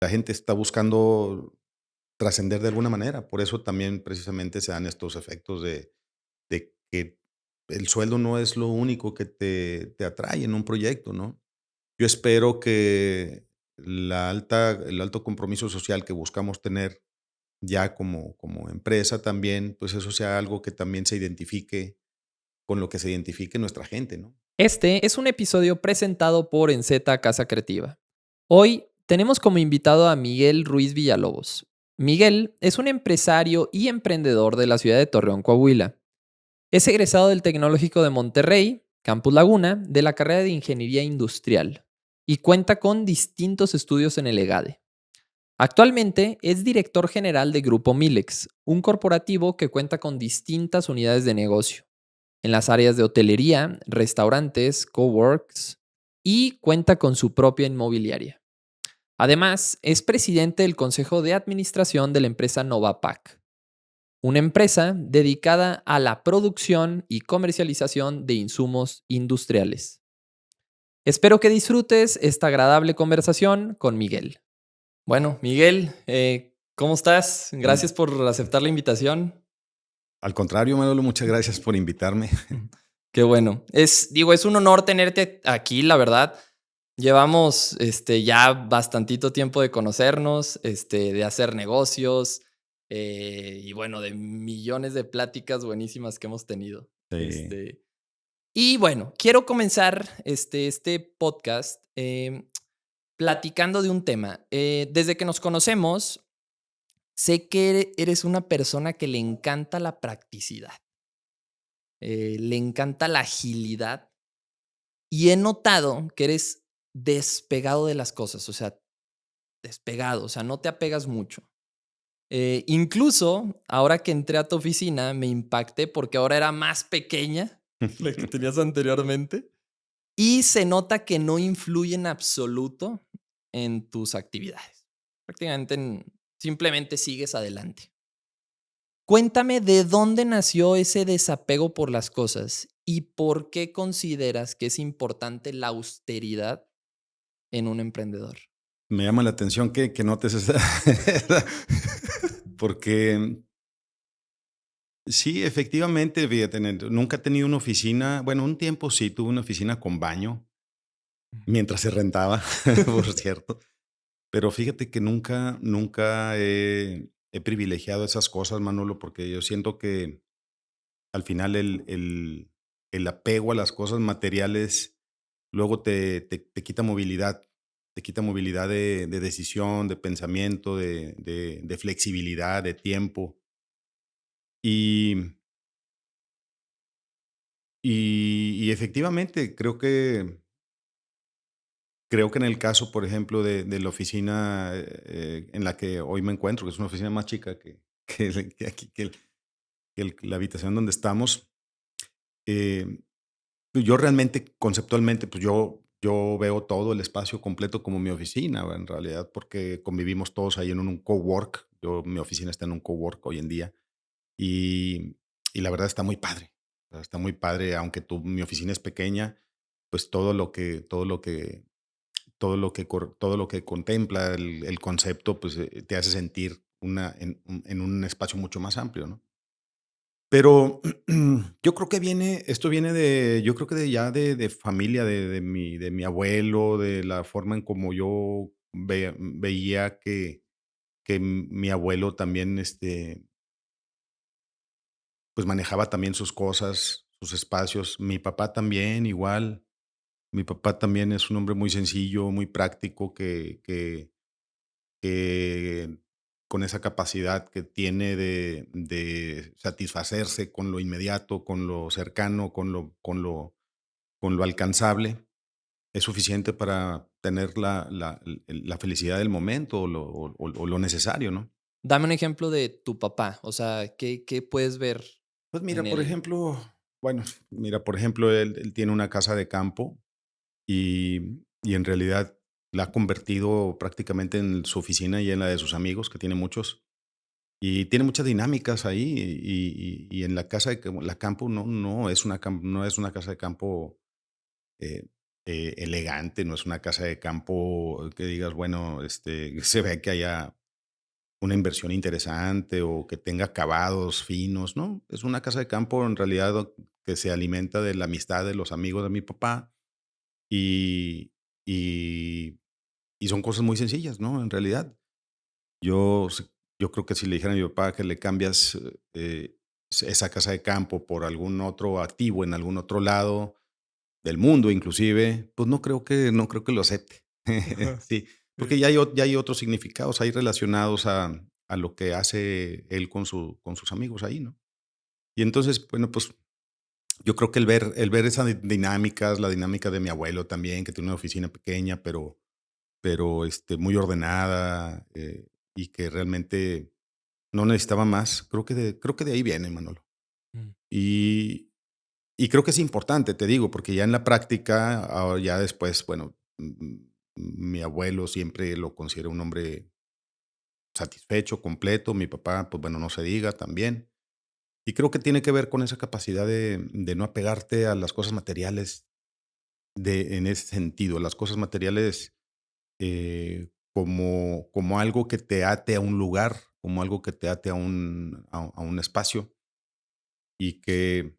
La gente está buscando trascender de alguna manera. Por eso también precisamente se dan estos efectos de que el sueldo no es lo único que te atrae en un proyecto, ¿no? Yo espero que el alto compromiso social que buscamos tener ya como empresa también, pues eso sea algo que también se identifique con lo que se identifique nuestra gente, ¿no? Este es un episodio presentado por Enzeta Casa Creativa. Hoy tenemos como invitado a Miguel Ruiz Villalobos. Miguel es un empresario y emprendedor de la ciudad de Torreón, Coahuila. Es egresado del Tecnológico de Monterrey, Campus Laguna, de la carrera de Ingeniería Industrial y cuenta con distintos estudios en el EGADE. Actualmente es director general de Grupo Milex, un corporativo que cuenta con distintas unidades de negocio en las áreas de hotelería, restaurantes, coworks y cuenta con su propia inmobiliaria. Además, es presidente del Consejo de Administración de la empresa Novapac, una empresa dedicada a la producción y comercialización de insumos industriales. Espero que disfrutes esta agradable conversación con Miguel. Bueno, Miguel, ¿cómo estás? Mm, Gracias por aceptar la invitación. Al contrario, Manolo, muchas gracias por invitarme. Qué bueno. Es un honor tenerte aquí, la verdad. Llevamos ya bastantito tiempo de conocernos, de hacer negocios, y bueno, de millones de pláticas buenísimas que hemos tenido. Sí. Y bueno, quiero comenzar este podcast platicando de un tema. Desde que nos conocemos, sé que eres una persona que le encanta la practicidad, le encanta la agilidad y he notado que eres despegado de las cosas, o sea, despegado, o sea, no te apegas mucho. Incluso ahora que entré a tu oficina me impacté porque ahora era más pequeña la que tenías anteriormente y se nota que no influye en absoluto en tus actividades. Prácticamente simplemente sigues adelante. Cuéntame de dónde nació ese desapego por las cosas y por qué consideras que es importante la austeridad en un emprendedor. Me llama la atención que notes esa porque sí, efectivamente, fíjate, nunca he tenido una oficina, bueno, un tiempo sí tuve una oficina con baño, mientras se rentaba, por cierto, pero fíjate que nunca he privilegiado esas cosas, Manolo, porque yo siento que al final el apego a las cosas materiales luego te quita movilidad de decisión, de pensamiento, de flexibilidad, de tiempo. Y, y efectivamente, creo que en el caso, por ejemplo, de la oficina en la que hoy me encuentro, que es una oficina más chica que aquí, la habitación donde estamos, eh, pues, yo realmente, conceptualmente, pues yo veo todo el espacio completo como mi oficina, en realidad, porque convivimos todos ahí en un cowork. Mi oficina está en un cowork hoy en día y, y la verdad está muy padre. O sea, está muy padre, aunque mi oficina es pequeña, pues todo lo que contempla el concepto, pues te hace sentir en un espacio mucho más amplio, ¿no? Pero yo creo que esto viene yo creo que de familia, de mi abuelo, de la forma en como yo veía que mi abuelo también, pues manejaba también sus cosas, sus espacios. Mi papá también, igual. Mi papá también es un hombre muy sencillo, muy práctico, que con esa capacidad que tiene de satisfacerse con lo inmediato, con lo cercano, con lo alcanzable, es suficiente para tener la felicidad del momento o lo necesario, ¿no? Dame un ejemplo de tu papá, o sea, ¿qué puedes ver Pues en mira, por él? ejemplo, bueno, mira, por ejemplo, él tiene una casa de campo y en realidad la ha convertido prácticamente en su oficina y en la de sus amigos, que tiene muchos. Y tiene muchas dinámicas ahí, y en la casa de la campo no es una casa de campo, elegante, no es una casa de campo que digas, bueno, se ve que haya una inversión interesante o que tenga acabados finos, ¿no? Es una casa de campo en realidad que se alimenta de la amistad de los amigos de mi papá y, y, y son cosas muy sencillas, ¿no? En realidad, yo, s- yo creo que si le dijera a mi papá que le cambias esa casa de campo por algún otro activo en algún otro lado del mundo, inclusive, pues no creo que lo acepte. Sí, porque Sí. ya hay otros significados ahí relacionados a lo que hace él con sus amigos ahí, ¿no? Y entonces, bueno, pues yo creo que el ver esas dinámicas, la dinámica de mi abuelo también, que tiene una oficina pequeña, pero muy ordenada, y que realmente no necesitaba más, creo que de ahí viene, Manolo. Mm. Y y creo que es importante, te digo, porque ya en la práctica, ahora ya después, bueno, mi abuelo siempre lo considero un hombre satisfecho, completo, mi papá, pues bueno, no se diga también. Y creo que tiene que ver con esa capacidad de no apegarte a las cosas materiales en ese sentido, las cosas materiales como algo que te ate a un lugar, como algo que te ate a un espacio y que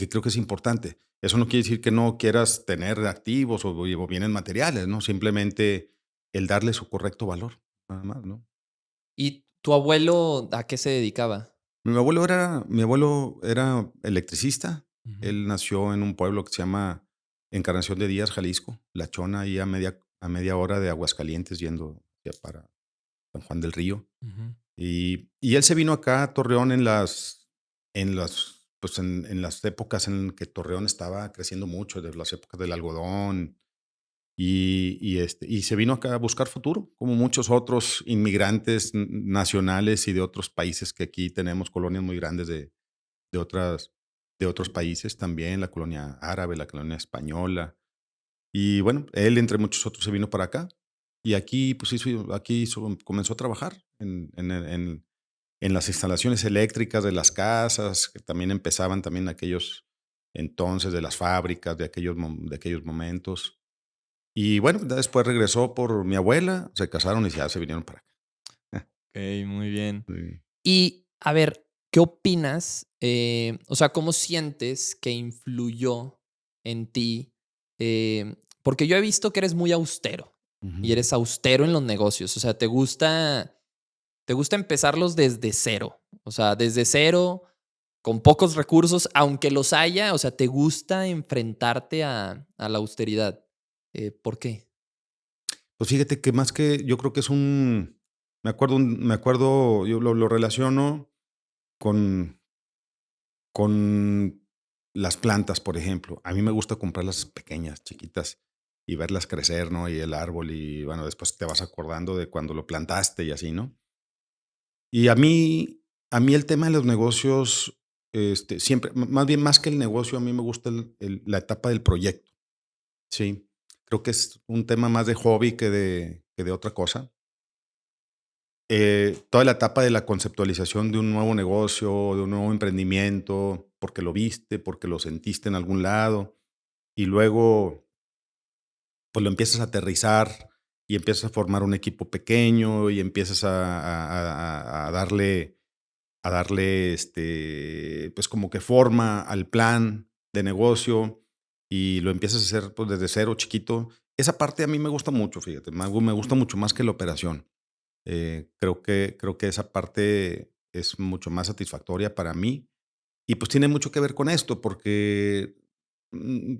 creo que es importante. Eso no quiere decir que no quieras tener activos o bienes materiales, ¿no? Simplemente el darle su correcto valor, nada más, ¿no? ¿Y tu abuelo a qué se dedicaba? Mi abuelo era electricista. Ujú, Él nació en un pueblo que se llama Encarnación de Díaz, Jalisco, La Chona, ahí a media hora de Aguascalientes, yendo hacia para San Juan del Río. ujú, Y él se vino acá a Torreón pues en las épocas en que Torreón estaba creciendo mucho, de las épocas del algodón, y se vino acá a buscar futuro, como muchos otros inmigrantes nacionales y de otros países que aquí tenemos colonias muy grandes de otras, de otros países también, la colonia árabe, la colonia española. Y bueno, él entre muchos otros se vino para acá. Y aquí, pues comenzó a trabajar en las instalaciones eléctricas de las casas, que también empezaban también aquellos entonces de las fábricas, de aquellos momentos. Y bueno, ya después regresó por mi abuela, se casaron y ya se vinieron para acá. okey, muy bien. Sí. Y, a ver, ¿qué opinas? O sea, ¿cómo sientes que influyó en ti? Porque yo he visto que eres muy austero y Ujú. eres austero en los negocios. O sea, te gusta empezarlos desde cero. O sea, desde cero, con pocos recursos, aunque los haya, o sea, te gusta enfrentarte a la austeridad. ¿Por qué? Pues fíjate que más que yo creo que me acuerdo, yo lo relaciono con las plantas, por ejemplo. A mí me gusta comprarlas pequeñas, chiquitas, y verlas crecer, ¿no? Y el árbol, y bueno, después te vas acordando de cuando lo plantaste y así, ¿no? Y a mí el tema de los negocios, siempre, más bien más que el negocio, a mí me gusta la etapa del proyecto, sí. Creo que es un tema más de hobby que de otra cosa. Toda la etapa de la conceptualización de un nuevo negocio, de un nuevo emprendimiento, porque lo viste, porque lo sentiste en algún lado, y luego, pues lo empiezas a aterrizar y empiezas a formar un equipo pequeño y empiezas a darle, pues como que forma al plan de negocio y lo empiezas a hacer pues desde cero, chiquito. Esa parte a mí me gusta mucho, fíjate, me gusta mucho más que la operación. Creo que esa parte es mucho más satisfactoria para mí y pues tiene mucho que ver con esto porque mm,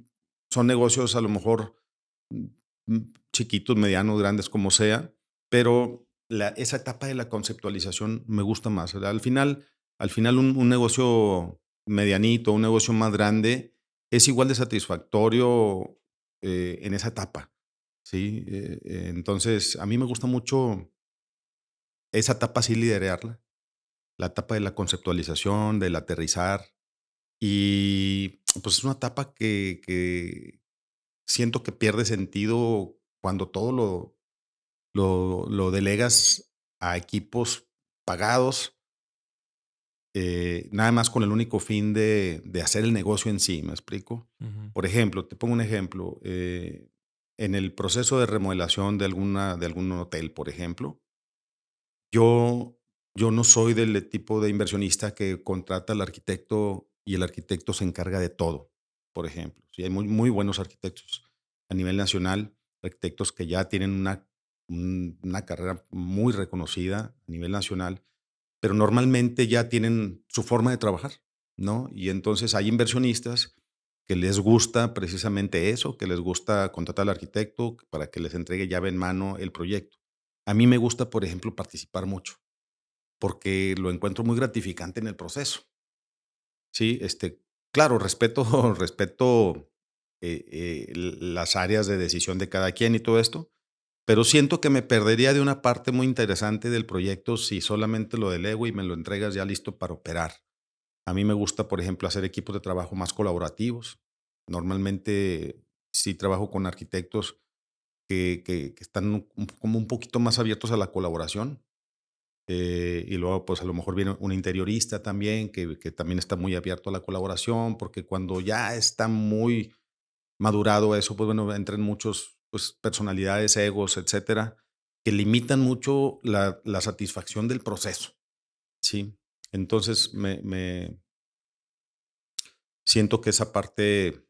son negocios a lo mejor mm, chiquitos, medianos, grandes, como sea, pero esa etapa de la conceptualización me gusta más. ¿Verdad? Al final un negocio medianito, un negocio más grande, es igual de satisfactorio en esa etapa. ¿Sí? Entonces, a mí me gusta mucho esa etapa sí liderarla, la etapa de la conceptualización, del aterrizar. Y pues es una etapa que siento que pierde sentido cuando todo lo delegas a equipos pagados, nada más con el único fin de hacer el negocio en sí, ¿me explico? Ujú. Por ejemplo, te pongo un ejemplo, en el proceso de remodelación de algún hotel, por ejemplo, yo yo no soy del tipo de inversionista que contrata al arquitecto y el arquitecto se encarga de todo, por ejemplo. Sí, hay muy buenos arquitectos a nivel nacional, arquitectos que ya tienen una carrera muy reconocida a nivel nacional, pero normalmente ya tienen su forma de trabajar, ¿no? Y entonces hay inversionistas que les gusta precisamente eso, que les gusta contratar al arquitecto para que les entregue llave en mano el proyecto. A mí me gusta, por ejemplo, participar mucho, porque lo encuentro muy gratificante en el proceso. Sí, claro, respeto, respeto las áreas de decisión de cada quien y todo esto, pero siento que me perdería de una parte muy interesante del proyecto si solamente lo delego y me lo entregas ya listo para operar. A mí me gusta, por ejemplo, hacer equipos de trabajo más colaborativos. Normalmente sí trabajo con arquitectos que están como un poquito más abiertos a la colaboración. Y luego, pues a lo mejor viene un interiorista también, que también está muy abierto a la colaboración, porque cuando ya está muy madurado eso, pues bueno, entran muchos, pues personalidades, egos, etcétera, que limitan mucho la satisfacción del proceso, ¿sí? Entonces, siento que esa parte,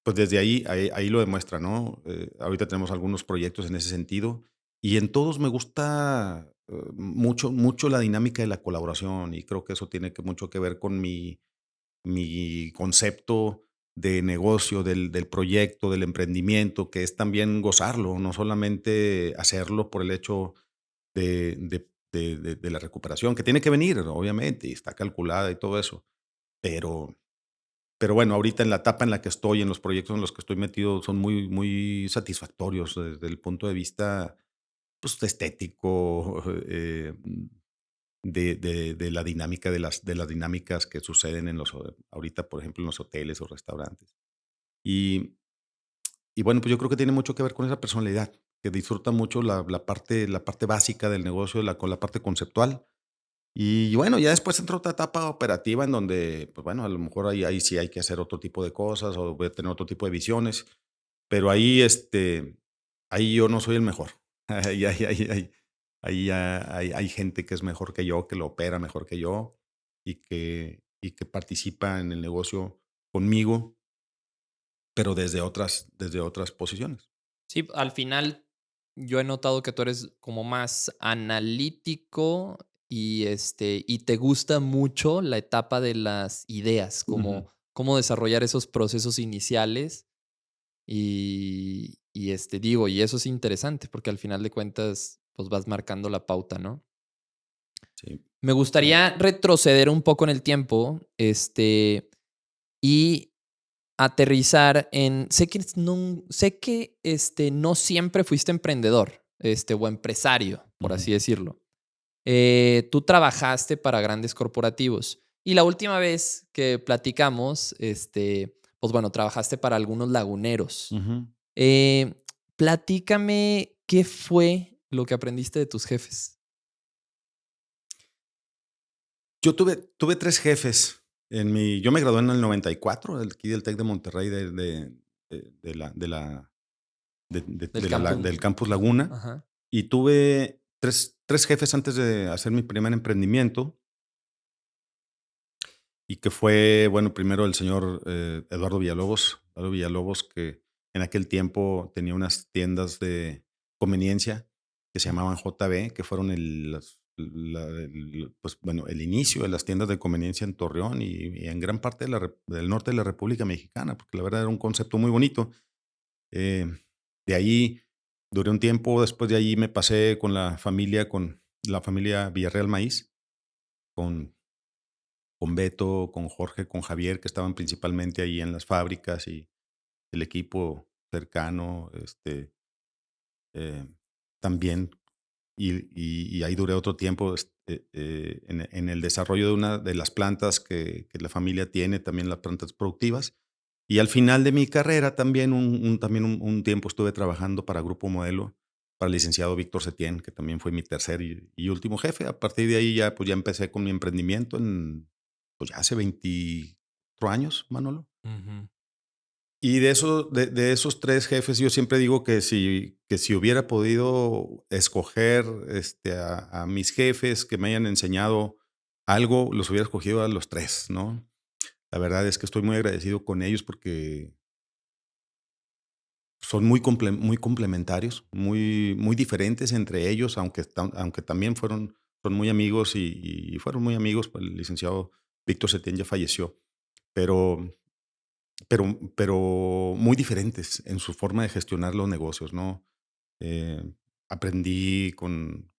pues desde ahí lo demuestra, ¿no? Ahorita tenemos algunos proyectos en ese sentido y en todos me gusta mucho la dinámica de la colaboración y creo que eso tiene mucho que ver con mi concepto de negocio, del proyecto, del emprendimiento, que es también gozarlo, no solamente hacerlo por el hecho de la recuperación, que tiene que venir, obviamente, y está calculada y todo eso, pero bueno, ahorita en la etapa en la que estoy, en los proyectos en los que estoy metido, son muy satisfactorios desde el punto de vista, pues, estético, de la dinámica de las dinámicas que suceden ahorita, por ejemplo, en los hoteles o restaurantes. Y bueno, pues, yo creo que tiene mucho que ver con esa personalidad, que disfruta mucho la parte básica del negocio, con la parte conceptual. Y bueno, ya después entra otra etapa operativa en donde, pues bueno, a lo mejor ahí sí hay que hacer otro tipo de cosas o voy a tener otro tipo de visiones, pero ahí yo no soy el mejor. Ahí ya hay gente que es mejor que yo, que lo opera mejor que yo y que participa en el negocio conmigo, pero desde otras posiciones. Sí, al final yo he notado que tú eres como más analítico y te gusta mucho la etapa de las ideas, Ujú. como cómo desarrollar esos procesos iniciales digo, y eso es interesante porque al final de cuentas, pues vas marcando la pauta, ¿no? Sí, Me sí. gustaría retroceder un poco en el tiempo, y aterrizar en sé que no siempre fuiste emprendedor, o empresario, por Ujú. así decirlo. Tú trabajaste para grandes corporativos y la última vez que platicamos, pues bueno, trabajaste para algunos laguneros. Ujú. Eh, Platícame qué fue lo que aprendiste de tus jefes. Yo tuve 3 jefes yo me gradué en el 94 aquí del TEC de Monterrey Del campo. del Campus Laguna, Ajá. y tuve tres jefes antes de hacer mi primer emprendimiento, y que fue, bueno, primero el señor, Eduardo Villalobos, que en aquel tiempo tenía unas tiendas de conveniencia que se llamaban JB, que fueron pues, bueno, el inicio de las tiendas de conveniencia en Torreón y en gran parte del norte de la República Mexicana, porque la verdad era un concepto muy bonito. Eh, de ahí duré un tiempo, después de allí me pasé con la familia Villarreal Maíz, con Beto, con Jorge, con Javier, que estaban principalmente ahí en las fábricas y el equipo cercano, eh, también. Y ahí duré otro tiempo en el desarrollo de una de las plantas que la familia tiene, también las plantas productivas. Y al final de mi carrera también un tiempo estuve trabajando para Grupo Modelo para el licenciado Víctor Setién, que también fue mi tercer y último jefe. A partir de ahí ya, pues ya empecé con mi emprendimiento pues ya hace 24 años, Manolo. Ujú. Y de esos tres jefes, yo siempre digo que si hubiera podido escoger a mis jefes que me hayan enseñado algo, los hubiera escogido a los tres, ¿no? La verdad es que estoy muy agradecido con ellos porque son muy complementarios, muy diferentes entre ellos, aunque también son muy amigos y fueron muy amigos. Pues el licenciado Víctor Setién ya falleció, pero, pero muy diferentes en su forma de gestionar los negocios, ¿no? Eh, aprendí con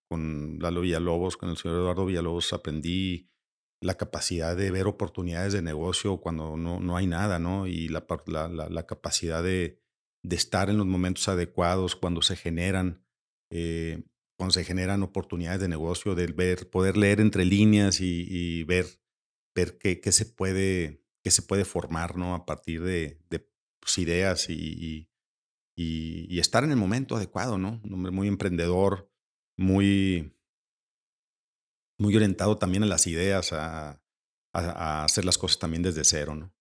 Lalo Villalobos, con el señor Eduardo Villalobos, aprendí la capacidad de ver oportunidades de negocio cuando no hay nada, ¿no? Y la capacidad de estar en los momentos adecuados eh, cuando se generan oportunidades de negocio, poder leer entre líneas y ver qué se puede formar, ¿no? A partir de pues, ideas y estar en el momento adecuado, ¿no? Un hombre muy emprendedor, muy, muy orientado también a las ideas, a hacer las cosas también desde cero, ¿no?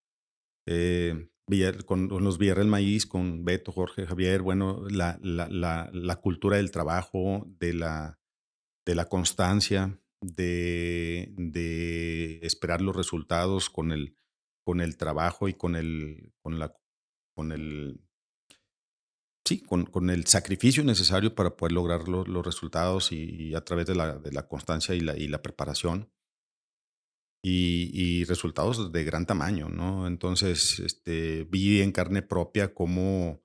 Con los Villarreal Maíz, con Beto, Jorge, Javier, bueno, la cultura del trabajo, de la constancia, de esperar los resultados con el trabajo y con el sí, con el sacrificio necesario para poder lograr los resultados y a través de la constancia y la preparación y resultados de gran tamaño, ¿no? Entonces, vi en carne propia cómo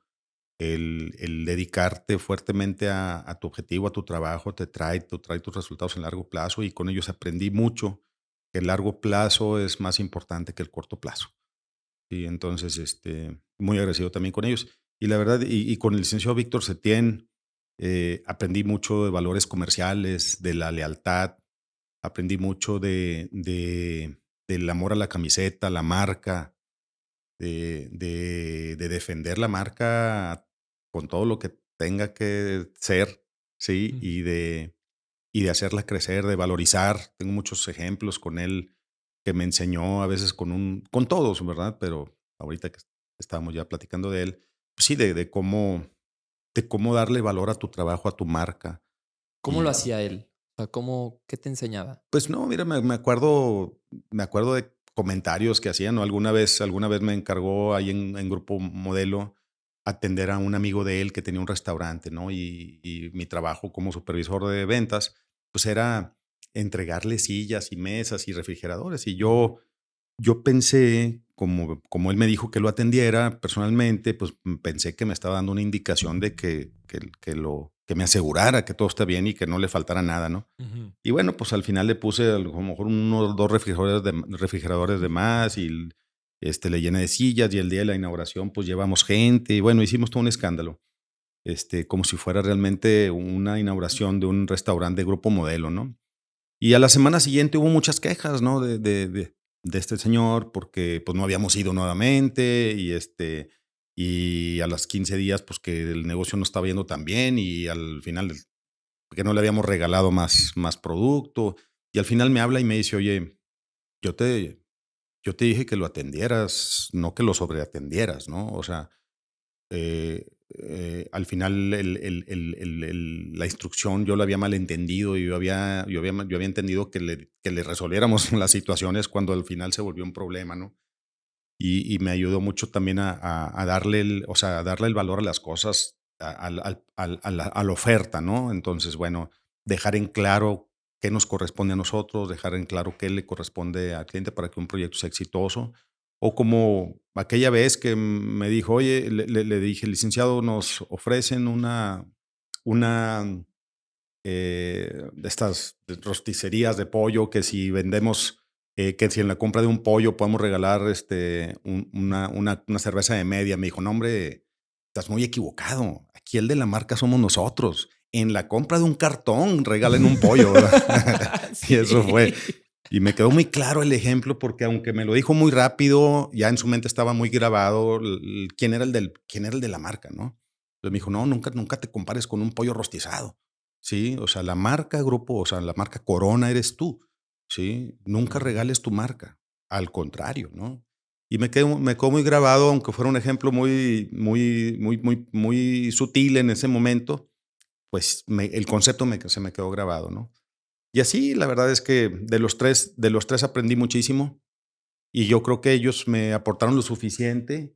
el dedicarte fuertemente a tu objetivo, a tu trabajo, te trae tus resultados en largo plazo y con ellos aprendí mucho que el largo plazo es más importante que el corto plazo. Y entonces, muy agradecido también con ellos. Y la verdad, y con el licenciado Víctor Setién, aprendí mucho de valores comerciales, de la lealtad, aprendí mucho del amor a la camiseta, la marca, de defender la marca con todo lo que tenga que ser, ¿sí? Mm. Y de hacerla crecer, de valorizar. Tengo muchos ejemplos con él que me enseñó a veces con todos, ¿verdad? Pero ahorita que estábamos ya platicando de él, pues sí, de cómo darle valor a tu trabajo, a tu marca. ¿Cómo lo Y hacía él? O sea, qué te enseñaba? pues no, mira, me acuerdo de comentarios que hacían, ¿no? Alguna vez me encargó ahí en Grupo Modelo atender a un amigo de él que tenía un restaurante, ¿no? Y mi trabajo como supervisor de ventas, pues era entregarle sillas y mesas y refrigeradores. Y Ujú. yo pensé, como él me dijo que lo atendiera personalmente, pues pensé que me estaba dando una indicación de que me asegurara que todo está bien y que no le faltara nada, ¿no? Ujú. Y bueno, pues al final le puse a lo mejor unos 2 refrigeradores de más y le llené de sillas y el día de la inauguración, pues llevamos gente y bueno, hicimos todo un escándalo, como si fuera realmente una inauguración de un restaurante de Grupo Modelo, ¿no? Y a la semana siguiente hubo muchas quejas, ¿no? De este señor porque, pues, no habíamos ido nuevamente y a los 15 días, pues, que el negocio no estaba yendo tan bien y al final que no le habíamos regalado más producto. Y al final me habla y me dice: "Oye, yo te yo te dije que lo atendieras, no que lo sobreatendieras", ¿no? O sea, al final la instrucción yo la había malentendido y yo había entendido que le resolviéramos las situaciones cuando al final se volvió un problema, ¿no? Y me ayudó mucho también a darle a darle el valor a las cosas, a la oferta, ¿no? Entonces, bueno, dejar en claro qué nos corresponde a nosotros, dejar en claro qué le corresponde al cliente para que un proyecto sea exitoso. O como aquella vez que me dijo: "Oye", le dije: "Licenciado, nos ofrecen una de estas rosticerías de pollo que si vendemos, que si en la compra de un pollo podemos regalar una cerveza de media". Me dijo: "No, hombre, estás muy equivocado. Aquí el de la marca somos nosotros. En la compra de un cartón regalen un pollo", ¿verdad? Y eso fue. Sí. Y me quedó muy claro el ejemplo porque aunque me lo dijo muy rápido, ya en su mente estaba muy grabado quién era el de la marca, ¿no? Entonces me dijo, no, nunca te compares con un pollo rostizado, ¿sí? O sea, la marca grupo, o sea, la marca Corona eres tú, ¿sí? Nunca regales tu marca, al contrario, ¿no? Y me quedó muy grabado, aunque fuera un ejemplo muy sutil en ese momento, pues el concepto se me quedó grabado, ¿no? Y así, la verdad es que de los tres aprendí muchísimo y yo creo que ellos me aportaron lo suficiente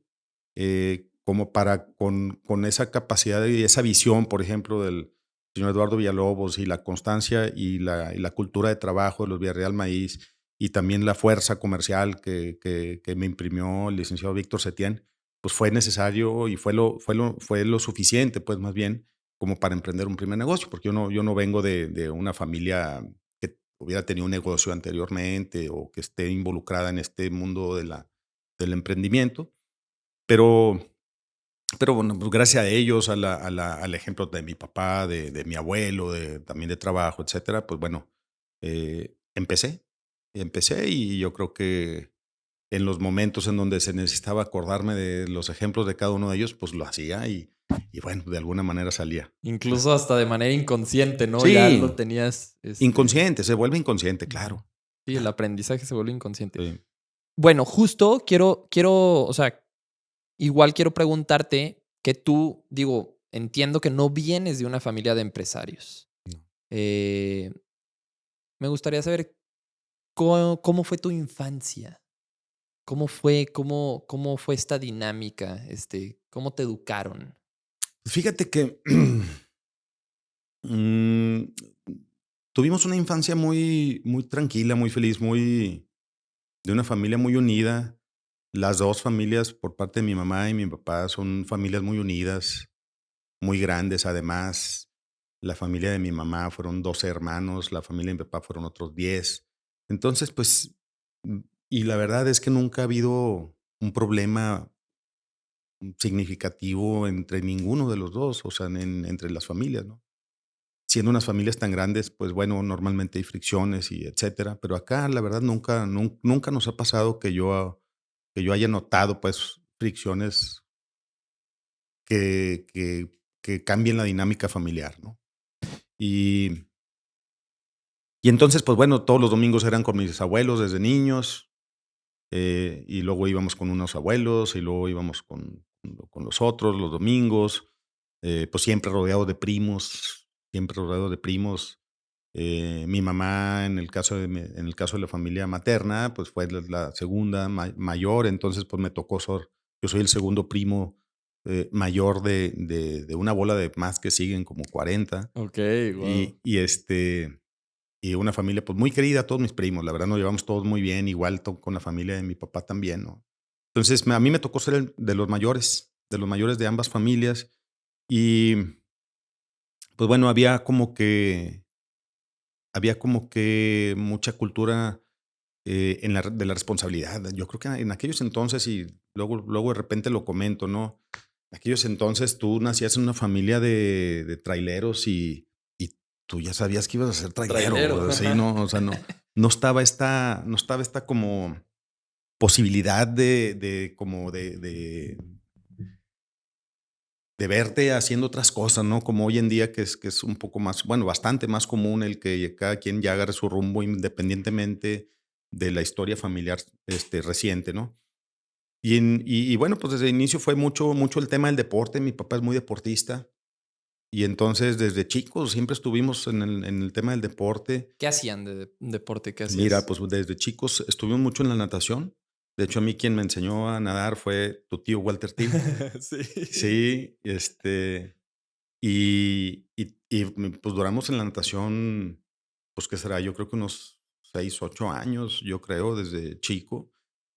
como para con esa capacidad y esa visión, por ejemplo, del señor Eduardo Villalobos y la constancia y la cultura de trabajo de los Villarreal Maíz y también la fuerza comercial que me imprimió el licenciado Víctor Setién, pues fue necesario y fue lo suficiente, pues más bien, como para emprender un primer negocio, porque yo no vengo de una familia que hubiera tenido un negocio anteriormente o que esté involucrada en este mundo del emprendimiento, pero bueno, pues gracias a ellos, al ejemplo de mi papá, de mi abuelo, también de trabajo, etcétera, pues bueno, empecé y yo creo que en los momentos en donde se necesitaba acordarme de los ejemplos de cada uno de ellos, pues lo hacía y bueno, de alguna manera salía. Incluso hasta de manera inconsciente, ¿no? Ya lo Sí, tenías, inconsciente, se vuelve inconsciente, Ujú. claro, Sí, el claro. aprendizaje se vuelve inconsciente. Sí, Bueno, justo o sea, igual quiero preguntarte que tú, digo, entiendo que no vienes de una familia de empresarios. no. Eh, Me gustaría saber cómo fue tu infancia. ¿Cómo fue esta dinámica? ¿Cómo te educaron? Fíjate que mm, tuvimos una infancia muy tranquila, muy feliz, de una familia muy unida. Las 2 familias, por parte de mi mamá y mi papá, son familias muy unidas, muy grandes, además. La familia de mi mamá fueron 12 hermanos, la familia de mi papá fueron otros 10. Entonces, pues, mm, y la verdad es que nunca ha habido un problema significativo entre ninguno de los 2, o sea, entre las familias, ¿no? Siendo unas familias tan grandes, pues bueno, normalmente hay fricciones y etcétera, pero acá la verdad nunca nos ha pasado que yo haya notado, pues, fricciones que cambien la dinámica familiar, ¿no? Y y entonces, pues bueno, todos los domingos eran con mis abuelos desde niños, y luego íbamos con unos abuelos, y luego íbamos con los otros los domingos, pues siempre rodeado de primos. Mi mamá, en el caso de la familia materna, pues fue la segunda mayor, entonces pues me tocó yo soy el segundo primo mayor de una bola de más que siguen como 40 Okey, guau. y una familia pues muy querida, todos mis primos, la verdad nos llevamos todos muy bien, igual con la familia de mi papá también, ¿no? Entonces a mí me tocó ser de los mayores de ambas familias y pues bueno, había como que mucha cultura de la responsabilidad. Yo creo que en aquellos entonces, y luego de repente lo comento, ¿no? En aquellos entonces tú nacías en una familia de traileros y tú ya sabías que ibas a ser Trailero. trailero, sí, no, o sea, no estaba esta como posibilidad de verte haciendo otras cosas, ¿no? Como hoy en día que es un poco más, bueno, bastante más común el que cada quien ya agarre su rumbo independientemente de la historia familiar, reciente, ¿no? Y bueno, pues desde el inicio fue mucho el tema del deporte. Mi papá es muy deportista y entonces desde chicos siempre estuvimos en el tema del deporte. ¿Qué hacían de deporte? ¿Qué Mira, hacías? pues desde chicos estuvimos mucho en la natación. De hecho, a mí quien me enseñó a nadar fue tu tío Walter Till. Sí. Sí, pues duramos en la natación, pues, ¿qué será? Yo creo que unos 6 8 años, yo creo, desde chico.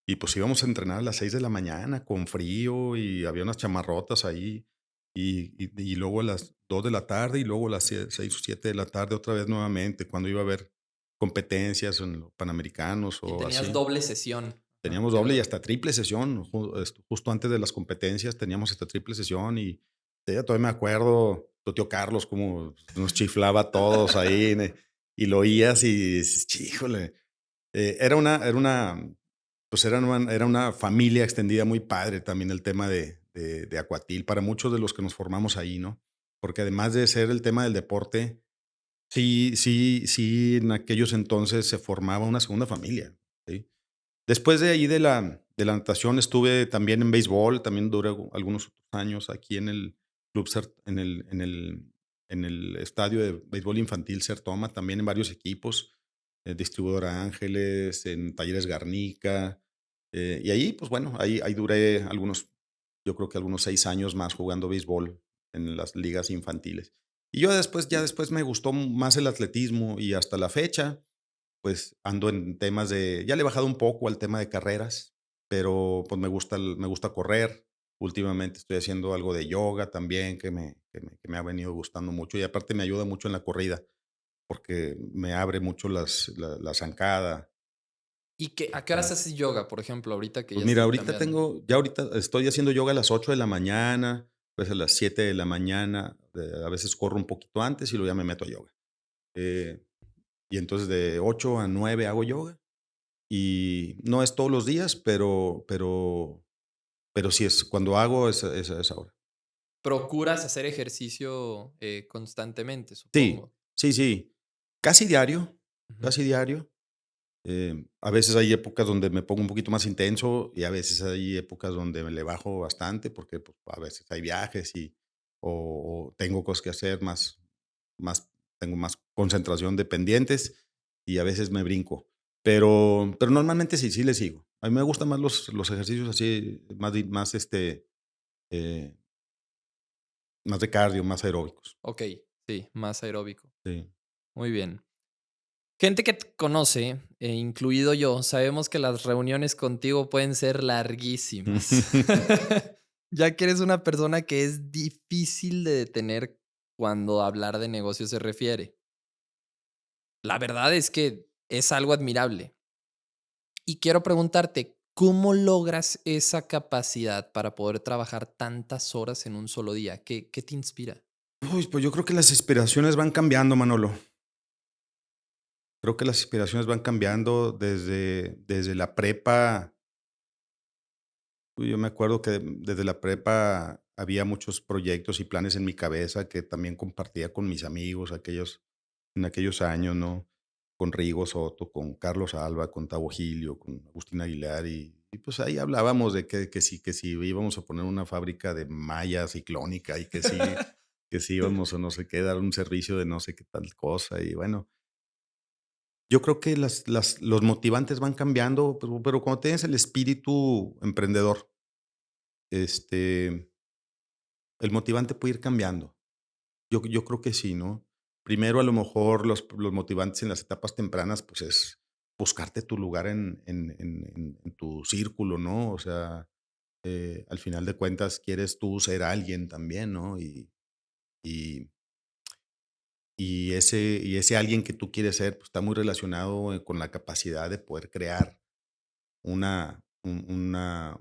Y pues íbamos a entrenar a las 6 de la mañana con frío y había unas chamarrotas ahí. Y luego a las 2 de la tarde y luego a las 6 o 7 de la tarde otra vez nuevamente, cuando iba a haber competencias en los panamericanos Y o tenías así. doble sesión. Ajá, Teníamos que doble y era hasta triple sesión, justo antes de las competencias teníamos hasta triple sesión y todavía me acuerdo, tu tío Carlos como nos chiflaba a todos ahí, y lo oías y dices: "Híjole", pues era una familia extendida muy padre también el tema de Acuatil, para muchos de los que nos formamos ahí, ¿no? Porque además de ser el tema del deporte, sí, en aquellos entonces se formaba una segunda familia, ¿sí? Después de ahí de la natación estuve también en béisbol, también duré algunos otros años aquí en el club en el estadio de béisbol infantil Sertoma, también en varios equipos, Distribuidora Ángeles, en Talleres Garnica, y ahí, pues bueno, ahí duré yo creo que algunos 6 años más jugando béisbol en las ligas infantiles. Y yo ya después me gustó más el atletismo y hasta la fecha, pues ando en temas ya le he bajado un poco al tema de carreras, pero pues me gusta correr. Últimamente estoy haciendo algo de yoga también que me ha venido gustando mucho y aparte me ayuda mucho en la corrida porque me abre mucho la zancada. ¿Y a qué horas haces yoga, por ejemplo, ahorita que Pues ya mira, estás ahorita chambeando? estoy haciendo yoga a las 8 de la mañana, pues a las 7 de la mañana, a veces corro un poquito antes y luego ya me meto a yoga. Eh, y entonces de 8 a 9 hago yoga. Y no es todos los días, pero sí es cuando hago esa hora. Procuras hacer ejercicio, constantemente, Sí, supongo. sí, sí. Casi diario, Ujú. casi diario. A veces hay épocas donde me pongo un poquito más intenso y a veces hay épocas donde me le bajo bastante porque, pues, a veces hay viajes o tengo cosas que hacer más tengo más concentración de pendientes y a veces me brinco. Pero normalmente sí le sigo. A mí me gustan más los ejercicios así, eh, más de cardio, más aeróbicos. Okey, sí, más aeróbico. Sí. Muy bien. Gente que te conoce, incluido yo, sabemos que las reuniones contigo pueden ser larguísimas. Ya que eres una persona que es difícil de detener cuando hablar de negocios se refiere. La verdad es que es algo admirable. Y quiero preguntarte, ¿cómo logras esa capacidad para poder trabajar tantas horas en un solo día? ¿Qué te inspira? Uy, pues yo creo que las inspiraciones van cambiando, Manolo. Creo que las inspiraciones van cambiando desde la prepa. Yo me acuerdo que desde la prepa había muchos proyectos y planes en mi cabeza que también compartía con mis amigos en aquellos años, ¿no? Con Rigo Soto, con Carlos Alba, con Tavo Gilio, con Agustín Aguilar y pues ahí hablábamos de que si íbamos a poner una fábrica de malla ciclónica y que si íbamos a no sé qué, dar un servicio de no sé qué tal cosa y bueno, yo creo que los motivantes van cambiando, pero cuando tienes el espíritu emprendedor, este, el motivante puede ir cambiando. Yo creo que sí, ¿no? Primero, a lo mejor, los motivantes en las etapas tempranas, pues, es buscarte tu lugar en tu círculo, ¿no? O sea, al final de cuentas, quieres tú ser alguien también, ¿no? Y y ese alguien que tú quieres ser, pues, está muy relacionado, con la capacidad de poder crear una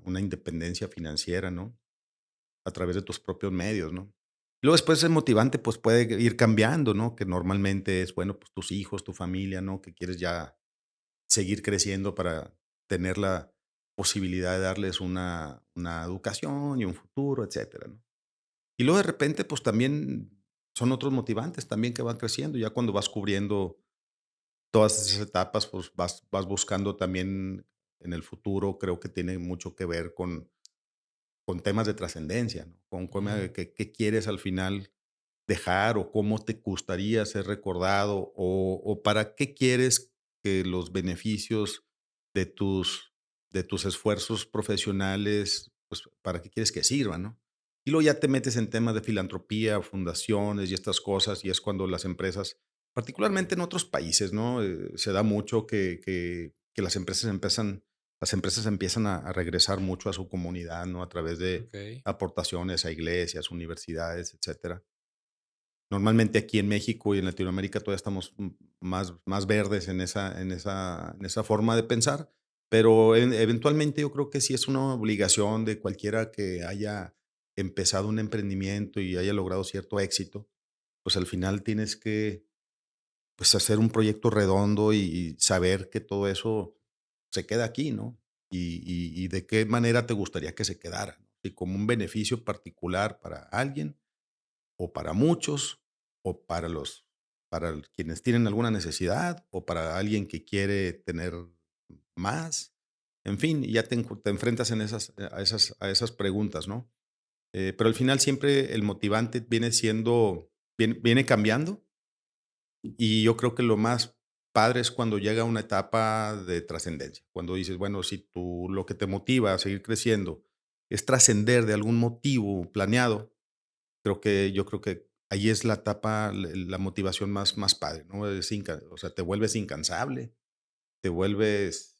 independencia financiera, ¿no? A través de tus propios medios, ¿no? Luego después el motivante, pues, puede ir cambiando, ¿no? Que normalmente es, bueno, pues, tus hijos, tu familia, ¿no? Que quieres ya seguir creciendo para tener la posibilidad de darles una educación y un futuro, etcétera, ¿no? Y luego de repente, pues, también son otros motivantes también que van creciendo, ya cuando vas cubriendo todas esas etapas, pues, vas buscando también en el futuro, creo que tiene mucho que ver con temas de trascendencia, ¿no? Con cómo Ujú. qué quieres al final dejar o cómo te gustaría ser recordado o para qué quieres que los beneficios de tus esfuerzos profesionales, pues, para qué quieres que sirvan, ¿no? Y luego ya te metes en temas de filantropía, fundaciones y estas cosas, y es cuando las empresas, particularmente en otros países, ¿no? Se da mucho que las empresas empiezan a regresar mucho a su comunidad, ¿no? A través de Okey. aportaciones a iglesias, universidades, etcétera. Normalmente aquí en México y en Latinoamérica todavía estamos más verdes en esa forma de pensar, pero eventualmente yo creo que sí es una obligación de cualquiera que haya empezado un emprendimiento y haya logrado cierto éxito, pues al final tienes que, pues, hacer un proyecto redondo y saber que todo eso se queda aquí, ¿no? Y de qué manera te gustaría que se quedara. Sí, como un beneficio particular para alguien, o para muchos, o quienes tienen alguna necesidad, o para alguien que quiere tener más. En fin, y ya te enfrentas a esas preguntas, ¿no? Pero al final siempre el motivante viene cambiando, y yo creo que lo más padre es cuando llega una etapa de trascendencia, cuando dices, bueno, si tú lo que te motiva a seguir creciendo es trascender de algún motivo planeado, yo creo que ahí es la etapa, la motivación más padre, ¿no? O sea, te vuelves incansable, te vuelves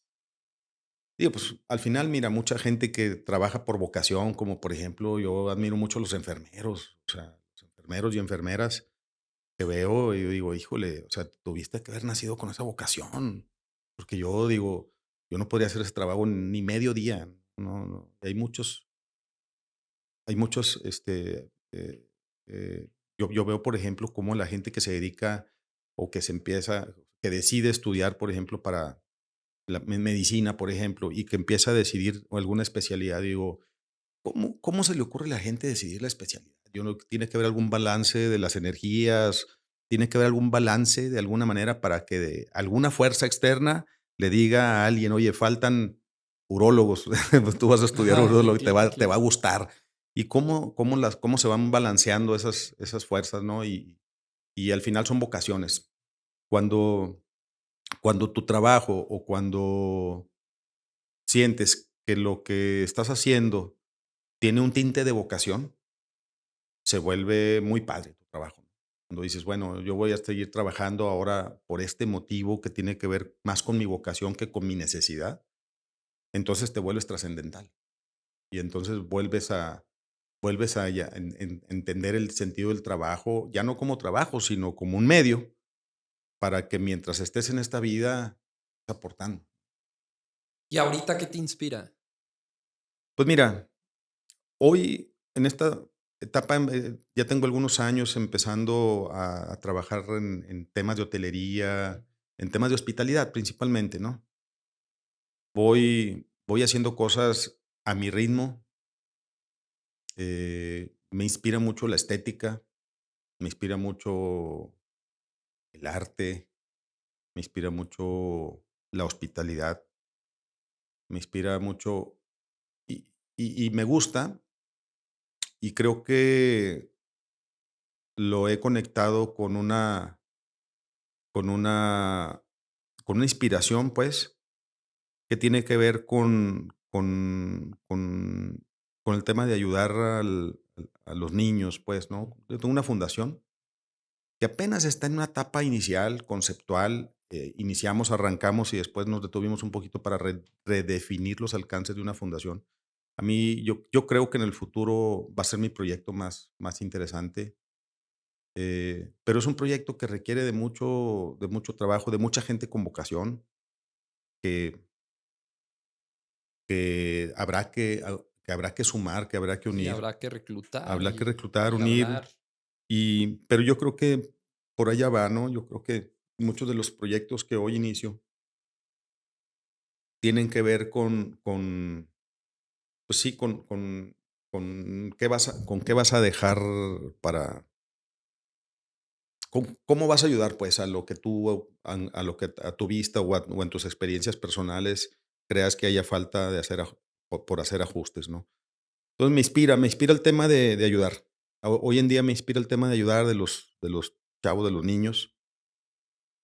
digo, pues, al final, mira, mucha gente que trabaja por vocación, como por ejemplo, yo admiro mucho a los enfermeros, o sea, los enfermeros y enfermeras que veo y yo digo: "Híjole, o sea, tuviste que haber nacido con esa vocación", porque yo digo, yo no podría hacer ese trabajo ni medio día, no, no, hay muchos, yo veo, por ejemplo, cómo la gente que se dedica o que decide estudiar, por ejemplo, para medicina, por ejemplo, y que empieza a decidir alguna especialidad, digo, ¿cómo se le ocurre a la gente decidir la especialidad? Tiene que haber algún balance de las energías, tiene que haber algún balance de alguna manera para que alguna fuerza externa le diga a alguien, oye, faltan urólogos, pues tú vas a estudiar Ajá, urólogo, te va a claro. gustar. ¿Y cómo se van balanceando esas fuerzas, ¿no? Y al final son vocaciones. Cuando, cuando tu trabajo o cuando sientes que lo que estás haciendo tiene un tinte de vocación, se vuelve muy padre tu trabajo. Cuando dices, bueno, yo voy a seguir trabajando ahora por este motivo que tiene que ver más con mi vocación que con mi necesidad, entonces te vuelves trascendental. Y entonces vuelves a entender el sentido del trabajo, ya no como trabajo, sino como un medio para que mientras estés en esta vida, estés aportando. ¿Y ahorita qué te inspira? Pues mira, hoy, en esta etapa, ya tengo algunos años empezando a trabajar en temas de hotelería, en temas de hospitalidad principalmente, ¿no? Voy haciendo cosas a mi ritmo, me inspira mucho la estética, me inspira mucho el arte, me inspira mucho la hospitalidad, me inspira mucho y me gusta, y creo que lo he conectado con una con una inspiración, pues, que tiene que ver con el tema de ayudar a los niños, pues, ¿no? Yo tengo una fundación que apenas está en una etapa inicial, conceptual, arrancamos y después nos detuvimos un poquito para redefinir los alcances de una fundación. Yo creo que en el futuro va a ser mi proyecto más interesante, pero es un proyecto que requiere de mucho trabajo, de mucha gente con vocación, que que habrá que sumar, que habrá que Sí, unir, habrá que reclutar habrá que y reclutar, unir, labrar. pero yo creo que por allá va, ¿no? Yo creo que muchos de los proyectos que hoy inicio tienen que ver pues sí, con qué vas a dejar para cómo vas a ayudar, pues, a lo que tú, a lo que a tu vista o en tus experiencias personales creas que haya falta de hacer por hacer ajustes, ¿no? Entonces me inspira el tema de ayudar. Hoy en día me inspira el tema de ayudar de los chavos, de los niños,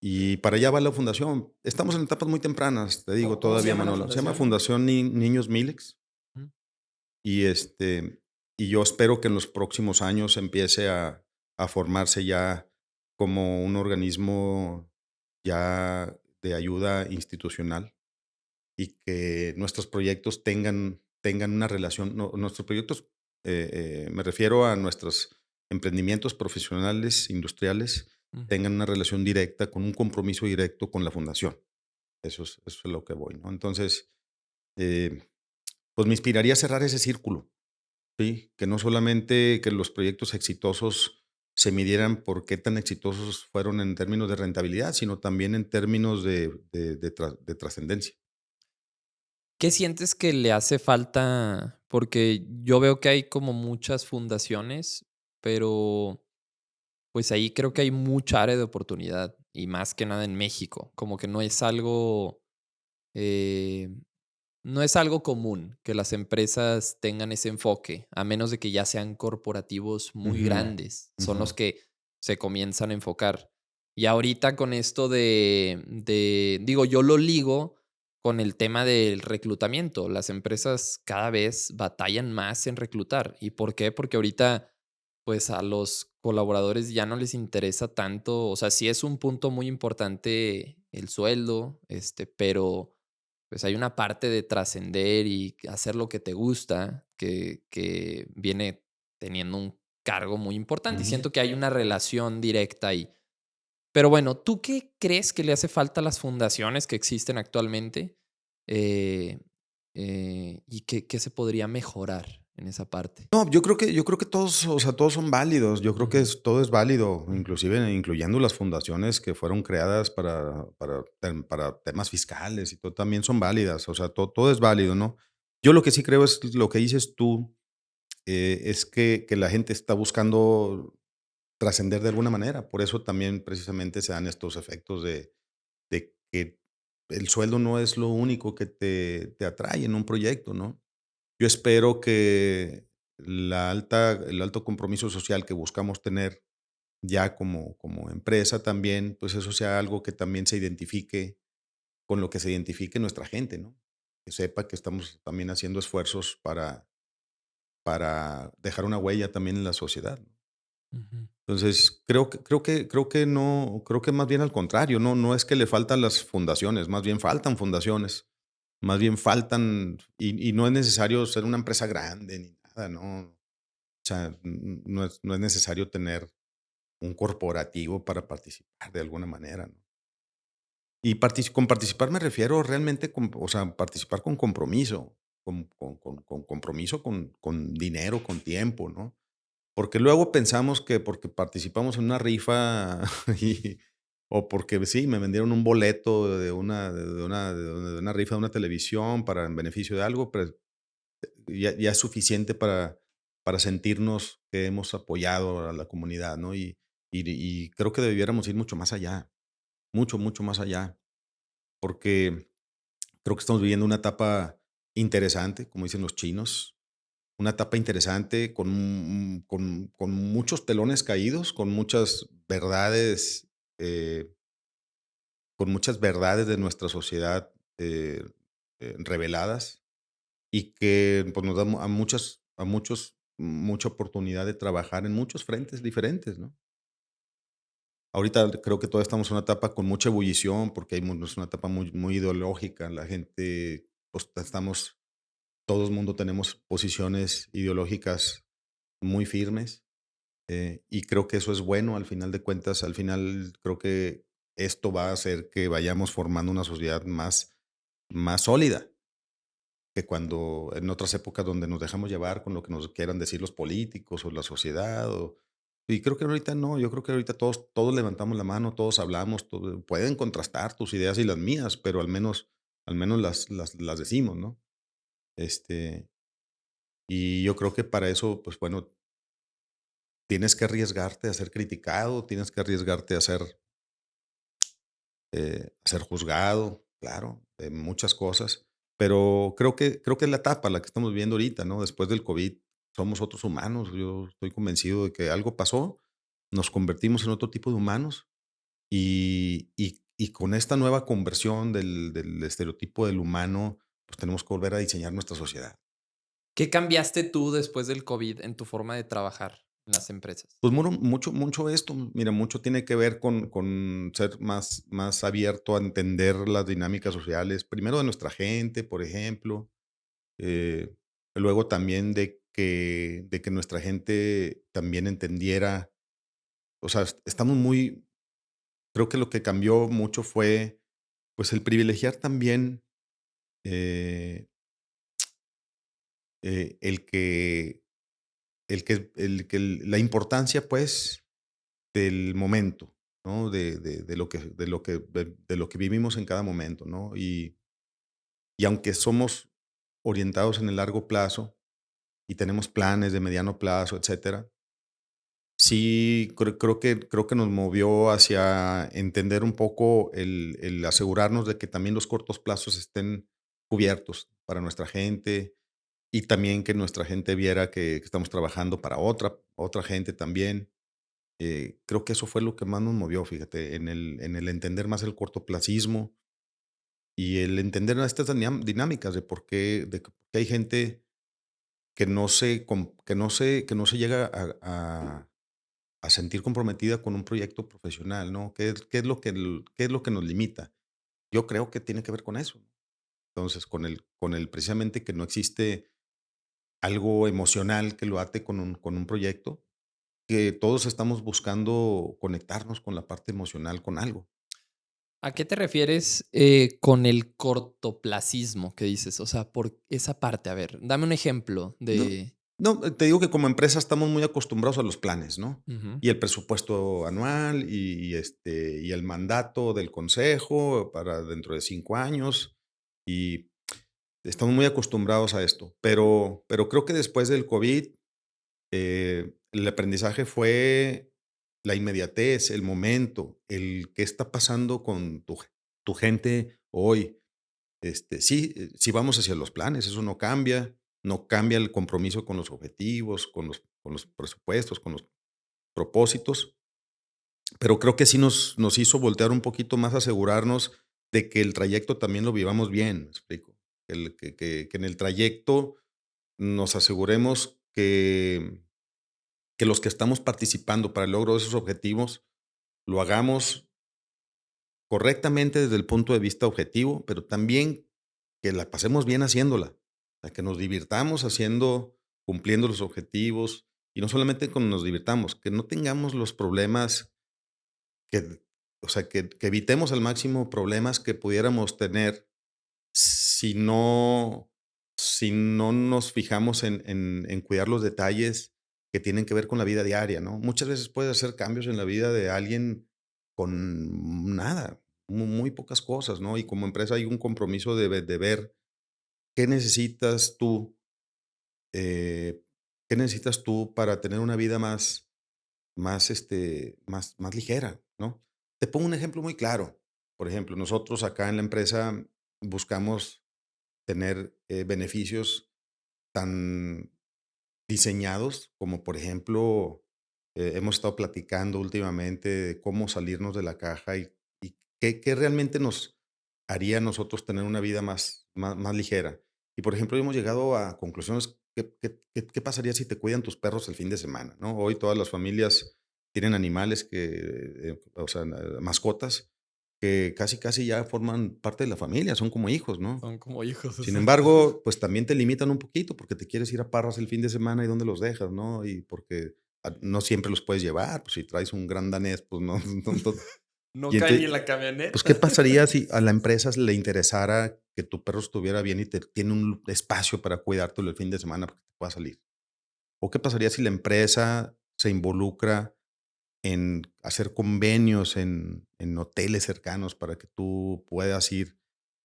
y para allá va la fundación. Estamos en etapas muy tempranas, te digo ¿Cómo se todavía, llama la Manolo. Se llama fundación? Fundación Niños Milex, Ujú. y, y yo espero que en los próximos años empiece a formarse ya como un organismo ya de ayuda institucional, y que nuestros proyectos tengan una relación, nuestros proyectos, me refiero a nuestros emprendimientos profesionales, industriales, Mm. tengan una relación directa, con un compromiso directo con la fundación. Eso es lo que voy, ¿no? Entonces, eh, pues me inspiraría a cerrar ese círculo, ¿sí? Que no solamente que los proyectos exitosos se midieran por qué tan exitosos fueron en términos de rentabilidad, sino también en términos de trascendencia. ¿Qué sientes que le hace falta? Porque yo veo que hay como muchas fundaciones, pero pues ahí creo que hay mucha área de oportunidad y más que nada en México, como que eh, no es algo común que las empresas tengan ese enfoque, a menos de que ya sean corporativos muy Ujú, grandes, son ujú, los que se comienzan a enfocar. Y ahorita con esto digo, yo lo ligo con el tema del reclutamiento. Las empresas cada vez batallan más en reclutar. ¿Y por qué? Porque ahorita, pues a los colaboradores ya no les interesa tanto, o sea, sí es un punto muy importante el sueldo, pero pues hay una parte de trascender y hacer lo que te gusta que viene teniendo un cargo muy importante, y ujú. siento que hay una relación directa ahí. Pero bueno, ¿tú qué crees que le hace falta a las fundaciones que existen actualmente? Eh, ¿Y qué se podría mejorar en esa parte? No, yo creo que todos, o sea, todos son válidos. Yo creo que Ujú, todo es válido, inclusive incluyendo las fundaciones que fueron creadas para temas fiscales y todo, también son válidas. O sea, todo es válido, ¿no? Yo lo que sí creo es lo que dices tú, es que la gente está buscando trascender de alguna manera. Por eso también precisamente se dan estos efectos de que el sueldo no es lo único que te atrae en un proyecto, ¿no? Yo espero que el alto compromiso social que buscamos tener ya como empresa también, pues eso sea algo que también se identifique con lo que se identifique nuestra gente, ¿no? Que sepa que estamos también haciendo esfuerzos para dejar una huella también en la sociedad. ujú, Entonces, creo que no, creo que más bien al contrario, no es que le faltan las fundaciones, más bien faltan fundaciones, más bien faltan, y no es necesario ser una empresa grande ni nada, ¿no? O sea, no es necesario tener un corporativo para participar de alguna manera, ¿no? Y con participar me refiero realmente o sea, participar con compromiso, con compromiso con dinero, con tiempo, ¿no? Porque luego pensamos que porque participamos en una rifa y o porque sí, me vendieron un boleto de una rifa de una televisión para en beneficio de algo, pues, ya es suficiente para sentirnos que hemos apoyado a la comunidad, ¿no? Y creo que debiéramos ir mucho más allá, mucho, mucho más allá, porque creo que estamos viviendo una etapa interesante, como dicen los chinos, una etapa interesante con muchos telones caídos, eh, con muchas verdades de nuestra sociedad, reveladas, y que, pues, nos da a muchos mucha oportunidad de trabajar en muchos frentes diferentes, ¿no? Ahorita creo que todavía estamos en una etapa con mucha ebullición, porque es una etapa muy ideológica. La gente, pues, todo el mundo tenemos posiciones ideológicas muy firmes. Y creo que eso es bueno, al final de cuentas, al final creo que esto va a hacer que vayamos formando una sociedad más sólida que cuando en otras épocas donde nos dejamos llevar con lo que nos quieran decir los políticos o la sociedad. Y creo que ahorita no, yo creo que ahorita todos levantamos la mano, todos hablamos, pueden contrastar tus ideas y las mías, pero al menos las decimos, ¿no? Este, y yo creo que para eso, pues bueno, tienes que arriesgarte a ser criticado, tienes que arriesgarte a ser juzgado, claro, de muchas cosas, pero creo que es la etapa la que estamos viviendo ahorita, ¿no? Después del COVID somos otros humanos. Yo estoy convencido de que algo pasó, nos convertimos en otro tipo de humanos y con esta nueva conversión del estereotipo del humano, pues tenemos que volver a diseñar nuestra sociedad. ¿Qué cambiaste tú después del COVID en tu forma de trabajar en las empresas? Pues mucho esto, mira, mucho tiene que ver con ser más abierto a entender las dinámicas sociales, primero de nuestra gente, por ejemplo, eh, luego también de que nuestra gente también entendiera, o sea, estamos creo que lo que cambió mucho fue, pues, el privilegiar también, eh, el que la importancia, pues, del momento, ¿no? De lo que vivimos en cada momento, ¿no? Y aunque somos orientados en el largo plazo y tenemos planes de mediano plazo, etcétera, sí creo que nos movió hacia entender un poco el asegurarnos de que también los cortos plazos estén cubiertos para nuestra gente y también que nuestra gente viera que estamos trabajando para otra gente también. Creo que eso fue lo que más nos movió, fíjate, en el entender más el cortoplacismo y el entender estas dinámicas de por qué hay gente que no se llega a sentir comprometida con un proyecto profesional, ¿no? ¿Qué es lo que nos limita? Yo creo que tiene que ver con eso. Entonces, con el precisamente que no existe algo emocional que lo ate con un proyecto, que todos estamos buscando conectarnos con la parte emocional, con algo. ¿A qué te refieres con el cortoplacismo que dices? O sea, por esa parte, a ver, dame un ejemplo No, de... no, te digo que como empresa estamos muy acostumbrados a los planes, ¿no? Ujú. Y el presupuesto anual y el mandato del consejo para dentro de 5 años, y estamos muy acostumbrados a esto. Pero creo que después del COVID, el aprendizaje fue la inmediatez, el momento, el qué está pasando con tu gente hoy. Sí, sí vamos hacia los planes, eso no cambia el compromiso con los objetivos, con los presupuestos, con los propósitos, pero creo que sí nos hizo voltear un poquito más, asegurarnos de que el trayecto también lo vivamos bien, ¿me explico? Que en el trayecto nos aseguremos que los que estamos participando para el logro de esos objetivos lo hagamos correctamente desde el punto de vista objetivo, pero también que la pasemos bien haciéndola, o sea, que nos divirtamos cumpliendo los objetivos, y no solamente que nos divirtamos, que no tengamos los problemas que, o sea, que evitemos al máximo problemas que pudiéramos tener si no si no nos fijamos en cuidar los detalles que tienen que ver con la vida diaria, ¿no? Muchas veces puedes hacer cambios en la vida de alguien con nada, muy pocas cosas, ¿no? Y como empresa hay un compromiso de ver qué necesitas tú, eh, qué necesitas tú para tener una vida más ligera, ¿no? Te pongo un ejemplo muy claro. Por ejemplo, nosotros acá en la empresa buscamos tener, beneficios tan diseñados como, por ejemplo, hemos estado platicando últimamente de cómo salirnos de la caja y qué realmente nos haría a nosotros tener una vida más ligera. Y, por ejemplo, hemos llegado a conclusiones, ¿qué pasaría si te cuidan tus perros el fin de semana, no? Hoy todas las familias tienen animales o sea, mascotas que casi, casi ya forman parte de la familia, son como hijos, ¿no? Son como hijos, Sin exacto. embargo, pues también te limitan un poquito porque te quieres ir a Parras el fin de semana y dónde los dejas, ¿no? Y porque no siempre los puedes llevar, pues si traes un gran danés, pues no, No y cae ni en entonces, la pues, ¿qué camioneta. pasaría si a la empresa le interesara que tu perro estuviera bien y tiene un espacio para cuidártelo el fin de semana para que te puedas salir? ¿O qué pasaría si la empresa se involucra en hacer convenios en hoteles cercanos para que tú puedas ir,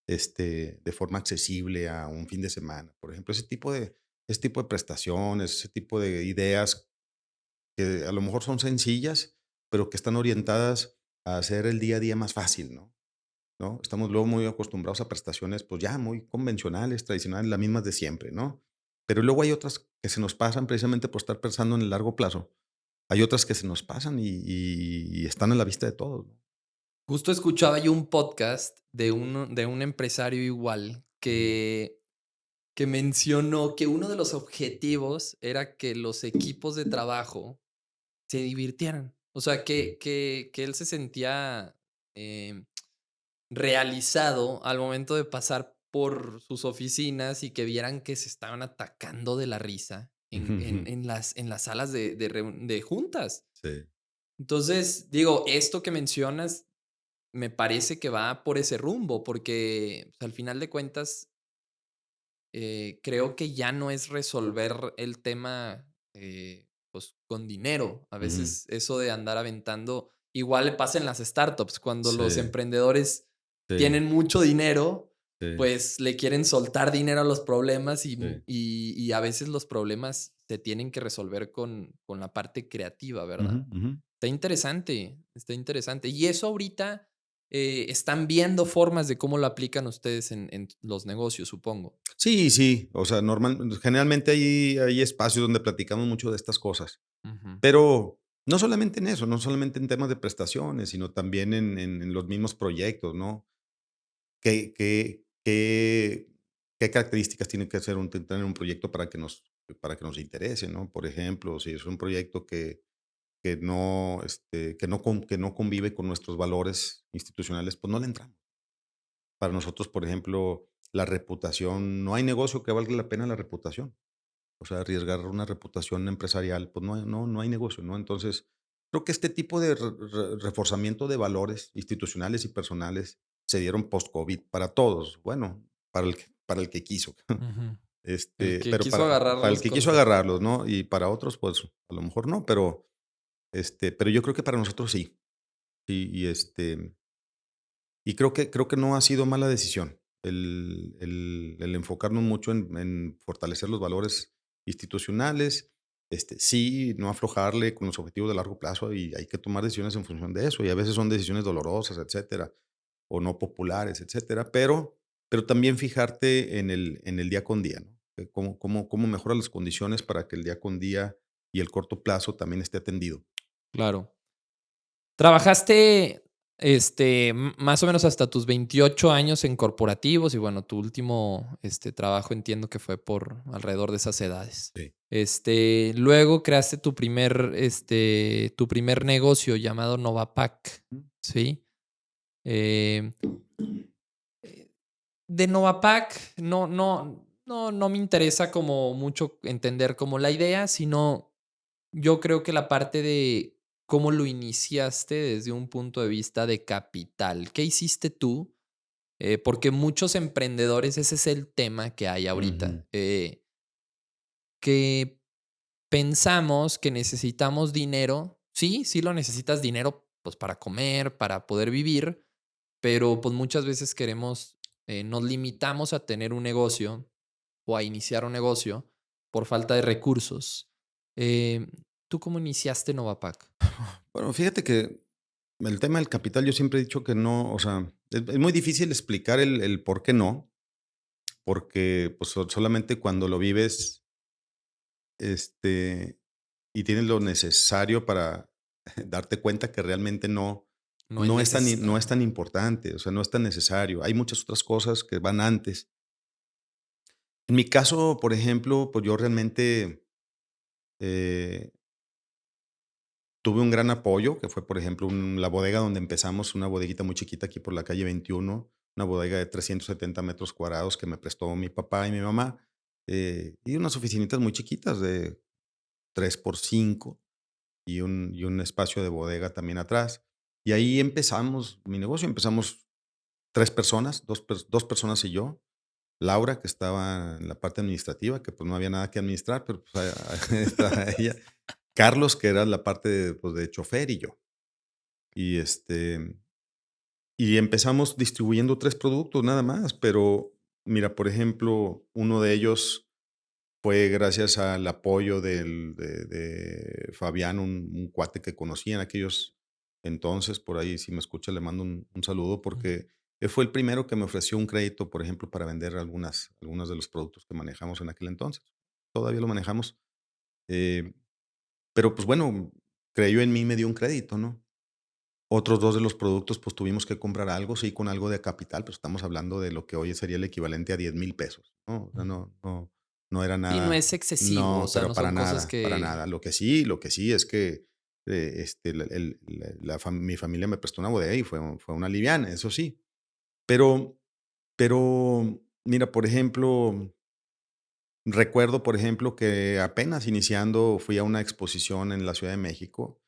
de forma accesible a un fin de semana? Por ejemplo, ese tipo de prestaciones, ese tipo de ideas que a lo mejor son sencillas, pero que están orientadas a hacer el día a día más fácil, ¿no? Estamos luego muy acostumbrados a prestaciones, pues, ya muy convencionales, tradicionales, las mismas de siempre, ¿no? Pero luego hay otras que se nos pasan precisamente por estar pensando en el largo plazo. Hay otras que se nos pasan y están a la vista de todos, ¿no? Justo escuchaba yo un podcast de un empresario igual Ujú, que mencionó que uno de los objetivos era que los equipos de trabajo se divirtieran. O sea, mm, que él se sentía realizado al momento de pasar por sus oficinas y que vieran que se estaban atacando de la risa en las salas de juntas. sí, Entonces, digo, esto que mencionas me parece que va por ese rumbo, porque pues, al final de cuentas creo que ya no es resolver el tema, pues, con dinero. A ujú, veces eso de andar aventando igual le pasa en las startups, cuando los sí, emprendedores sí, tienen mucho dinero, Sí, pues le quieren soltar dinero a los problemas sí. y a veces los problemas se tienen que resolver con la parte creativa, Ujú, ¿verdad? ujú. Está interesante, está interesante. Y eso ahorita están viendo formas de cómo lo aplican ustedes en los negocios, supongo. Sí, sí, o sea, generalmente hay espacios donde platicamos mucho de estas cosas, Ujú. pero no solamente en eso, no solamente en temas de prestaciones, sino también en los mismos proyectos, ¿no? ¿Qué qué qué qué características tiene que hacer tener un proyecto para que nos interese, ¿no? Por ejemplo, si es un proyecto que no convive con nuestros valores institucionales, pues no le entramos. Para nosotros, por ejemplo, la reputación, no hay negocio que valga la pena la reputación. O sea, arriesgar una reputación empresarial, pues no hay negocio, ¿no? Entonces, creo que este tipo de reforzamiento de valores institucionales y personales se dieron post-COVID para todos. Bueno, para el que quiso. Ujú. El que Pero quiso para el agarrarlos que con quiso todo. agarrarlos, ¿no? Y para otros, pues, a lo mejor no, pero yo creo que para nosotros sí. Y creo que no ha sido mala decisión el enfocarnos mucho en fortalecer los valores institucionales, sí, no aflojarle con los objetivos de largo plazo, y hay que tomar decisiones en función de eso, y a veces son decisiones dolorosas, etcétera, o no populares, etcétera, pero también fijarte en el día con día, ¿no? Cómo mejoras las condiciones para que el día con día y el corto plazo también esté atendido. Claro. Trabajaste, más o menos hasta tus 28 años en corporativos y bueno, tu último, trabajo entiendo que fue por alrededor de esas edades. Sí. Luego creaste tu primer negocio llamado Novapac, ¿sí? Eh, de Novapac no me interesa como mucho entender como la idea, sino yo creo que la parte de cómo lo iniciaste desde un punto de vista de capital. ¿Qué hiciste tú? Porque muchos emprendedores, ese es el tema que hay ahorita, Ujú. que pensamos que necesitamos dinero. Sí, sí lo necesitas dinero, pues para comer, para poder vivir, pero pues muchas veces nos limitamos a tener un negocio o a iniciar un negocio por falta de recursos. Eh, ¿Tú cómo iniciaste Novapac? Bueno, fíjate que el tema del capital, yo siempre he dicho que no, o sea, es muy difícil explicar el por qué no, porque pues solamente cuando lo vives, este, y tienes lo necesario para darte cuenta que realmente No es no es necesario. tan importante, o sea, no es tan necesario. Hay muchas otras cosas que van antes. En mi caso, por ejemplo, pues yo realmente eh, tuve un gran apoyo, que fue, por ejemplo, la bodega donde empezamos, una bodeguita muy chiquita aquí por la calle 21, una bodega de 370 metros cuadrados que me prestó mi papá y mi mamá, y unas oficinitas muy chiquitas de 3 por 5 y un espacio de bodega también atrás. Y ahí empezamos mi negocio, empezamos 3 personas, dos personas y yo. Laura, que estaba en la parte administrativa, que pues no había nada que administrar, pero pues estaba ella. Carlos, que era la parte de, pues, de chofer y yo. Y, y empezamos distribuyendo 3 productos nada más, pero mira, por ejemplo, uno de ellos fue gracias al apoyo de Fabián, un cuate que conocí en aquellos entonces, por ahí si me escucha le mando un saludo, Mm. porque él fue el primero que me ofreció un crédito, por ejemplo, para vender algunos de los productos que manejamos en aquel entonces. Todavía lo manejamos, eh, pero, pues, bueno, creyó en mí y me dio un crédito, ¿no? Otros 2 de los productos, pues, tuvimos que comprar algo, sí, con algo de capital, pues, estamos hablando de lo que hoy sería el equivalente a 10,000 pesos, ¿no? O sea, Ujú. no era Sí, no nada, es excesivo, o no, sea, pero no son cosas para que nada. Lo que sí es que, mi familia me prestó una bodega y fue una liviana, eso sí. Pero mira, por ejemplo, recuerdo, por ejemplo, que apenas iniciando fui a una exposición en la Ciudad de México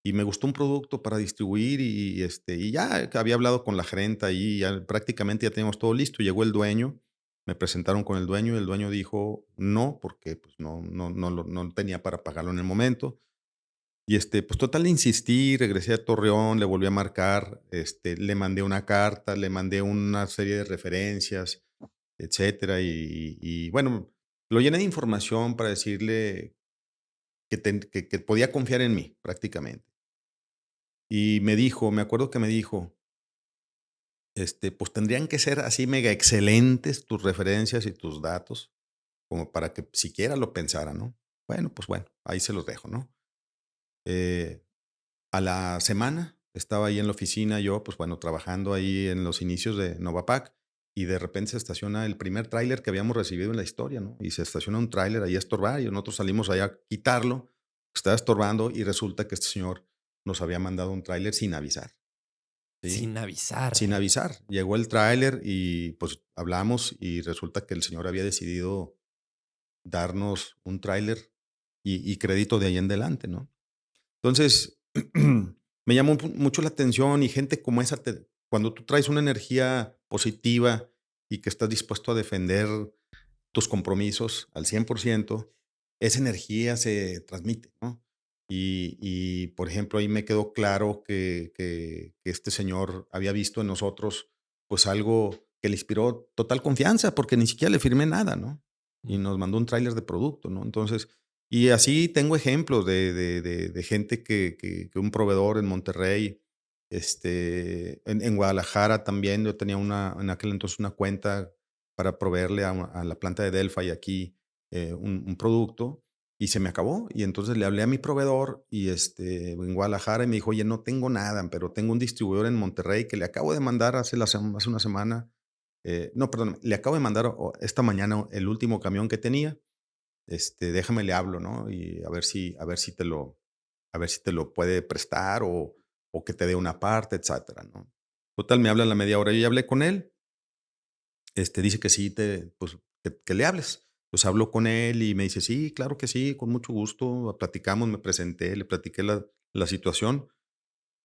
y me gustó un producto para distribuir y ya que había hablado con la gerenta ahí, ya prácticamente ya teníamos todo listo. Llegó el dueño, me presentaron con el dueño y el dueño dijo no, porque pues no tenía para pagarlo en el momento. Y, pues, total de insistir, regresé a Torreón, le volví a marcar, le mandé una carta, le mandé una serie de referencias, etcétera, y bueno, lo llené de información para decirle que podía confiar en mí, prácticamente. Y me dijo, me acuerdo que me dijo, pues, tendrían que ser así mega excelentes tus referencias y tus datos, como para que siquiera lo pensara, ¿no? Bueno, pues bueno, ahí se los dejo, ¿no? Eh A la semana estaba ahí en la oficina yo, pues bueno, trabajando ahí en los inicios de Novapac, y de repente se estaciona el primer tráiler que habíamos recibido en la historia, ¿no? Y se estaciona un tráiler ahí a estorbar y nosotros salimos allá a quitarlo, estaba estorbando y resulta que este señor nos había mandado un tráiler sin avisar, ¿sí? Sin avisar. Sin avisar. Llegó el tráiler y pues hablamos y resulta que el señor había decidido darnos un tráiler y crédito de ahí en adelante, ¿no? Entonces, me llamó mucho la atención y gente como esa, cuando tú traes una energía positiva y que estás dispuesto a defender tus compromisos al 100%, esa energía se transmite, ¿no? Por ejemplo, ahí me quedó claro que este señor había visto en nosotros pues algo que le inspiró total confianza, porque ni siquiera le firmé nada, ¿no? Y Mm. nos mandó un tráiler de producto, ¿no? Entonces, y así tengo ejemplos de gente que un proveedor en Monterrey, en Guadalajara también, yo tenía en aquel entonces una cuenta para proveerle a la planta de Delphi aquí un producto y se me acabó. Y entonces le hablé a mi proveedor y en Guadalajara y me dijo, oye, no tengo nada, pero tengo un distribuidor en Monterrey que le acabo de mandar hace una semana. No, perdón, le acabo de mandar esta mañana el último camión que tenía. Déjame le hablo, ¿no? Y a ver si te lo puede prestar o que te dé una parte, etcétera, ¿no? Total, me habla a la media hora. Yo ya hablé con él, dice que sí, pues, que le hables. Pues hablo con él y me dice, sí, claro que sí, con mucho gusto. Platicamos, me presenté, le platiqué la situación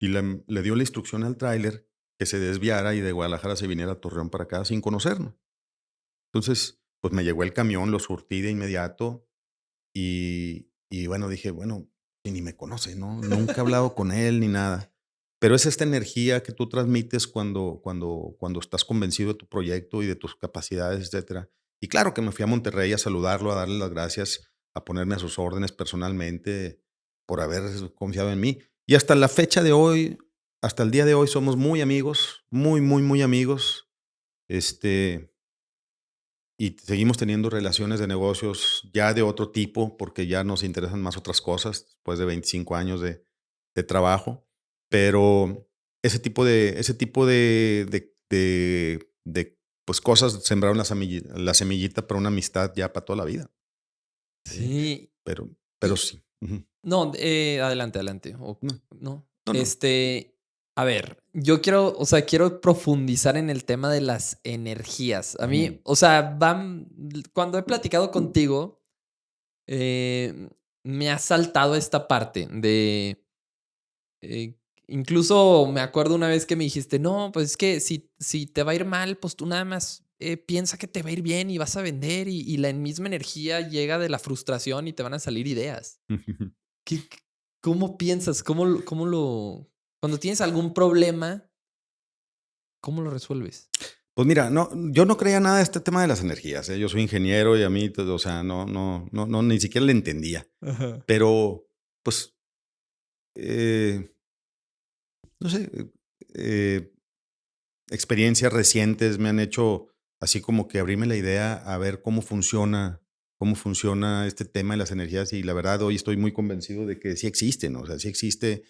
y le dio la instrucción al tráiler que se desviara y de Guadalajara se viniera a Torreón para acá sin conocernos. Entonces, pues me llegó el camión, lo surtí de inmediato y bueno, dije, bueno, y ni me conoce, ¿no? Nunca he hablado con él ni nada. Pero es esta energía que tú transmites cuando estás convencido de tu proyecto y de tus capacidades, etcétera. Y claro que me fui a Monterrey a saludarlo, a darle las gracias, a ponerme a sus órdenes personalmente por haber confiado en mí. Y hasta la fecha de hoy, hasta el día de hoy somos muy amigos, muy, muy, muy amigos. Este, y seguimos teniendo relaciones de negocios ya de otro tipo, porque ya nos interesan más otras cosas, después de 25 años de trabajo. Pero ese tipo pues, cosas sembraron la semillita para una amistad ya para toda la vida, ¿sí? Sí. Pero Y sí. Ujú. no, adelante, adelante. No, No. no, no. A ver, yo quiero, o sea, quiero profundizar en el tema de las energías. A Ujú. mí, o sea, cuando he platicado contigo, me ha saltado esta parte de, eh, incluso me acuerdo una vez que me dijiste, no, pues es que si te va a ir mal, pues tú nada más piensa que te va a ir bien y vas a vender y la misma energía llega de la frustración y te van a salir ideas. ¿Qué cómo piensas? Cuando tienes algún problema, cómo lo resuelves? Pues mira, no, yo no creía nada de este tema de las energías, ¿eh? Yo soy ingeniero y a mí, o sea, no, ni siquiera le entendía. Ajá. Pero, pues, eh, no sé, eh, experiencias recientes me han hecho así como que abrirme la idea a ver cómo funciona este tema de las energías y la verdad hoy estoy muy convencido de que sí existen, o sea, sí existe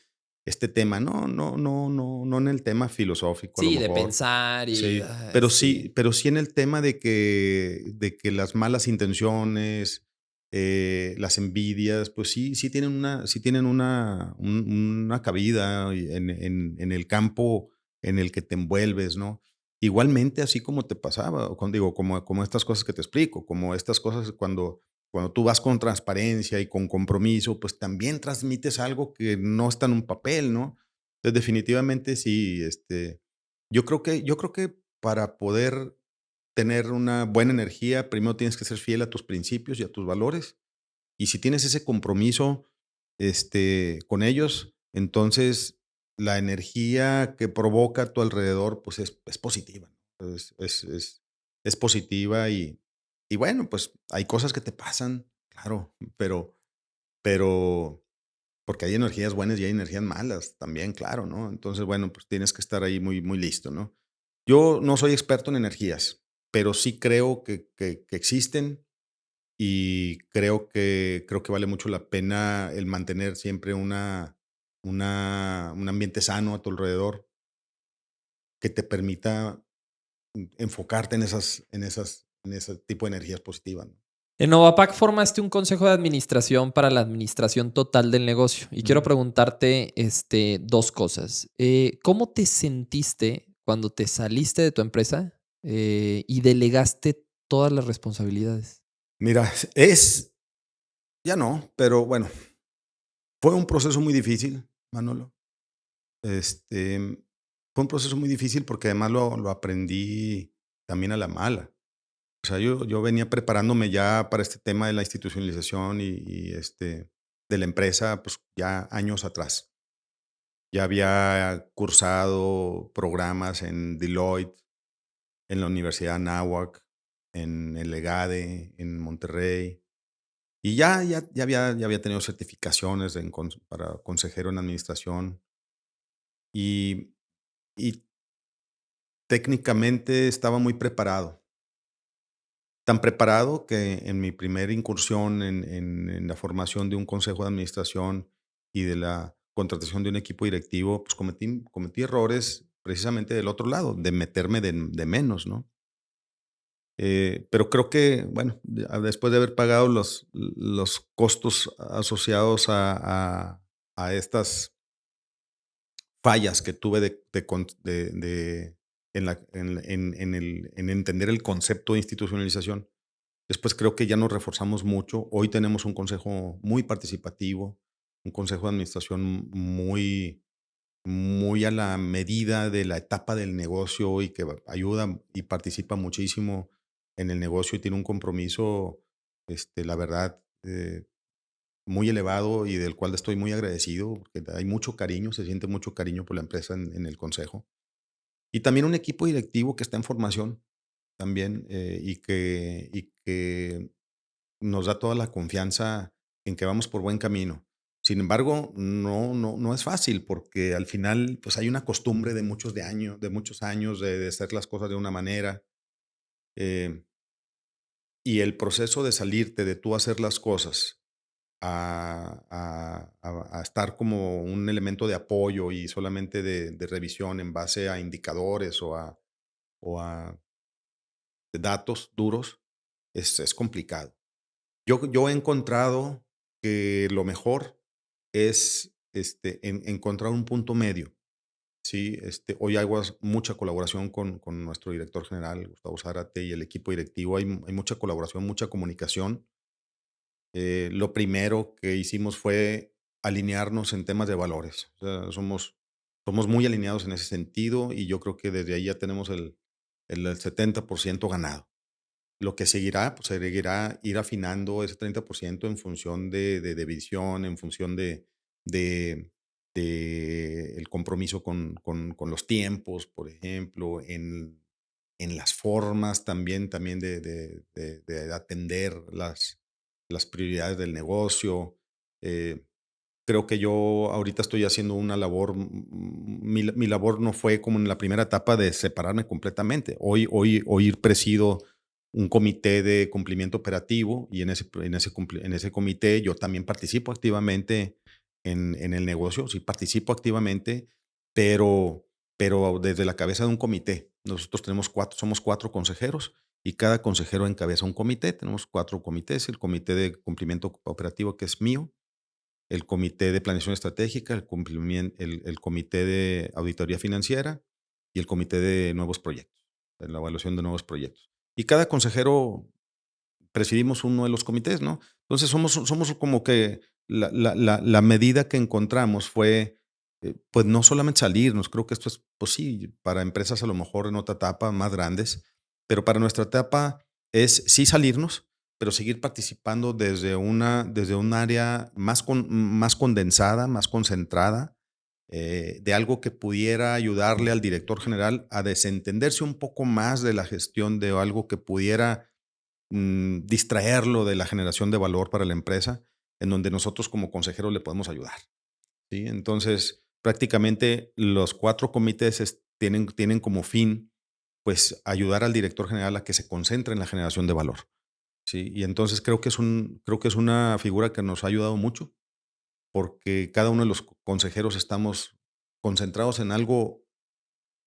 este tema, no en el tema filosófico a lo Sí, de mejor, pensar y, sí, sí. pero sí en el tema de que las malas intenciones, las envidias, pues sí tienen una cabida en el campo en el que te envuelves, ¿no? Igualmente, así como te pasaba, o digo, como estas cosas que te explico, como estas cosas cuando tú vas con transparencia y con compromiso, pues también transmites algo que no está en un papel, ¿no? Entonces, definitivamente sí, yo creo que para poder tener una buena energía, primero tienes que ser fiel a tus principios y a tus valores. Y si tienes ese compromiso, con ellos. Entonces, la energía que provoca a tu alrededor, pues es positiva, ¿no? Es positiva y bueno, pues hay cosas que te pasan, claro, pero porque hay energías buenas y hay energías malas también, claro, ¿no? Entonces, bueno, pues tienes que estar ahí muy, muy listo, ¿no? Yo no soy experto en energías, pero sí creo que existen y creo que vale mucho la pena el mantener siempre un ambiente sano a tu alrededor que te permita enfocarte en ese tipo de energías positivas, ¿no? En Novapac formaste un consejo de administración para la administración total del negocio. Y quiero Ujú. preguntarte, dos cosas. ¿Cómo te sentiste cuando te saliste de tu empresa, y delegaste todas las responsabilidades? Mira, ya no, pero bueno, fue un proceso muy difícil, Manolo. Este, fue un proceso muy difícil porque además lo aprendí también a la mala. O sea, yo venía preparándome ya para este tema de la institucionalización de la empresa, pues ya años atrás. Ya había cursado programas en Deloitte, en la Universidad Anáhuac, en el EGADE, en Monterrey. Y ya había tenido certificaciones para consejero en administración. Y, y técnicamente estaba muy preparado. Tan preparado que en mi primera incursión en la formación de un consejo de administración y de la contratación de un equipo directivo, pues cometí errores precisamente del otro lado, de meterme de menos, ¿no? Pero creo que, bueno, después de haber pagado los costos asociados a estas fallas que tuve en entender el concepto de institucionalización. Después creo que ya nos reforzamos mucho. Hoy tenemos un consejo muy participativo, un consejo de administración muy a la medida de la etapa del negocio y que ayuda y participa muchísimo en el negocio y tiene un compromiso, la verdad, muy elevado y del cual estoy muy agradecido, porque hay mucho cariño, se siente mucho cariño por la empresa en el consejo. Y también un equipo directivo que está en formación también y que nos da toda la confianza en que vamos por buen camino. Sin embargo, no es fácil porque al final pues hay una costumbre de muchos años de hacer las cosas de una manera eh, y el proceso de salirte de tú hacer las cosas a estar como un elemento de apoyo y solamente de revisión en base a indicadores o a datos duros es complicado. Yo he encontrado que lo mejor es encontrar un punto medio. Sí, hoy hago mucha colaboración con nuestro director general, Gustavo Zárate, y el equipo directivo. Hay mucha colaboración, mucha comunicación. Lo primero que hicimos fue alinearnos en temas de valores. O sea, somos muy alineados en ese sentido y yo creo que desde ahí ya tenemos el 70% ganado. Lo que seguirá, pues seguirá ir afinando ese 30% en función de visión, en función de, de el compromiso con los tiempos, por ejemplo, en las formas también de atender las prioridades del negocio. Eh, Creo que yo ahorita estoy haciendo una labor, mi labor no fue como en la primera etapa de separarme completamente. Hoy presido un comité de cumplimiento operativo y en ese comité yo también participo activamente en el negocio, sí participo activamente, pero desde la cabeza de un comité. Nosotros somos 4 consejeros y cada consejero encabeza un comité. Tenemos 4 comités, el comité de cumplimiento operativo que es mío, el comité de planeación estratégica, el comité de auditoría financiera y el comité de nuevos proyectos, de la evaluación de nuevos proyectos. Y cada consejero presidimos uno de los comités, ¿no? Entonces somos como que la medida que encontramos fue, pues no solamente salirnos, creo que esto es, pues sí, para empresas a lo mejor en otra etapa más grandes, pero para nuestra etapa es sí salirnos, pero seguir participando desde un área más condensada, más concentrada, de algo que pudiera ayudarle al director general a desentenderse un poco más de la gestión, de algo que pudiera distraerlo de la generación de valor para la empresa, en donde nosotros como consejeros le podemos ayudar. ¿Sí? Entonces, prácticamente los 4 comités tienen como fin, pues, ayudar al director general a que se concentre en la generación de valor. ¿Sí? Y entonces creo que es una figura que nos ha ayudado mucho, porque cada uno de los consejeros estamos concentrados en algo,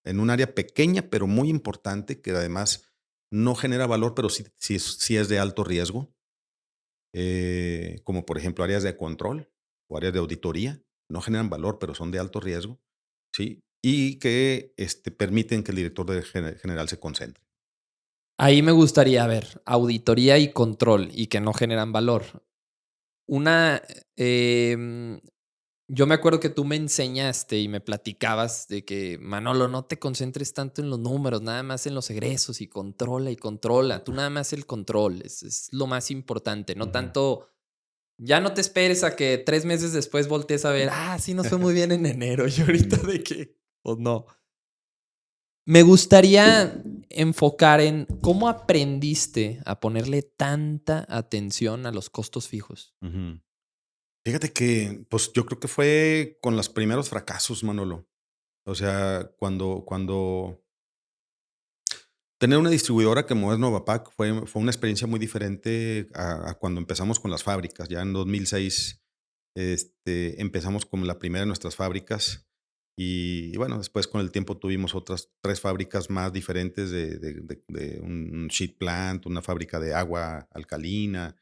en un área pequeña, pero muy importante, que además no genera valor, pero sí es de alto riesgo, como por ejemplo áreas de control o áreas de auditoría. No generan valor, pero son de alto riesgo, ¿sí? Y que permiten que el director general se concentre. Ahí me gustaría ver auditoría y control y que no generan valor. Una, em, yo me acuerdo que tú me enseñaste y me platicabas de que, Manolo, no te concentres tanto en los números, nada más en los egresos y controla y controla. Tú nada más el control, es lo más importante, no Ujú. tanto, ya no te esperes a que 3 meses después voltees a ver, sí nos fue muy bien en enero y ahorita de que, pues no. Me gustaría enfocar en cómo aprendiste a ponerle tanta atención a los costos fijos. Ujú. Fíjate que, pues, yo creo que fue con los primeros fracasos, Manolo. O sea, cuando tener una distribuidora como es Novapac fue una experiencia muy diferente a cuando empezamos con las fábricas. Ya en 2006, empezamos con la primera de nuestras fábricas y bueno, después con el tiempo tuvimos otras 3 fábricas más diferentes de un sheet plant, una fábrica de agua alcalina,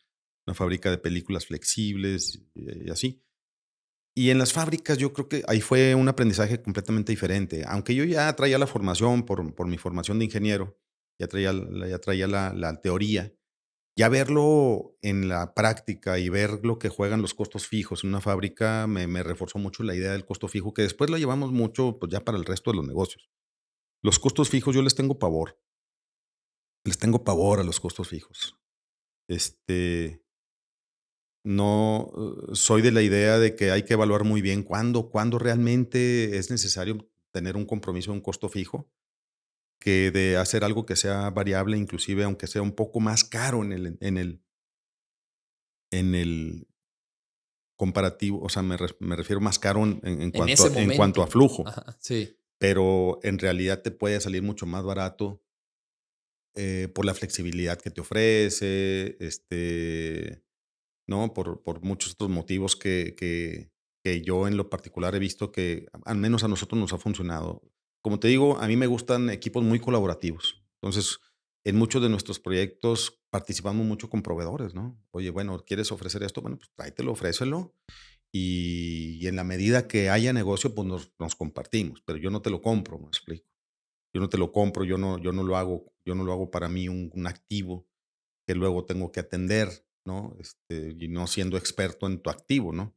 una fábrica de películas flexibles, y así. Y en las fábricas yo creo que ahí fue un aprendizaje completamente diferente. Aunque yo ya traía la formación por mi formación de ingeniero, ya traía la teoría, ya verlo en la práctica y ver lo que juegan los costos fijos en una fábrica me reforzó mucho la idea del costo fijo, que después lo llevamos mucho, pues, ya para el resto de los negocios. Los costos fijos yo les tengo pavor a los costos fijos. Este, No, soy de la idea de que hay que evaluar muy bien cuándo realmente es necesario tener un compromiso de un costo fijo, que de hacer algo que sea variable, inclusive aunque sea un poco más caro en el comparativo, o sea, me refiero más caro En ese en cuanto a momento. flujo, Ajá, sí. pero en realidad te puede salir mucho más barato, por la flexibilidad que te ofrece, ¿no? Por muchos otros motivos que yo en lo particular he visto que al menos a nosotros nos ha funcionado. Como te digo, a mí me gustan equipos muy colaborativos. Entonces, en muchos de nuestros proyectos participamos mucho con proveedores, ¿no? Oye, bueno, ¿quieres ofrecer esto? Bueno, pues tráetelo, ofrécelo. Y en la medida que haya negocio, pues nos compartimos, pero yo no te lo compro, me explico. Yo no te lo compro, yo no lo hago para mí un activo que luego tengo que atender, ¿no? Y no siendo experto en tu activo, ¿no?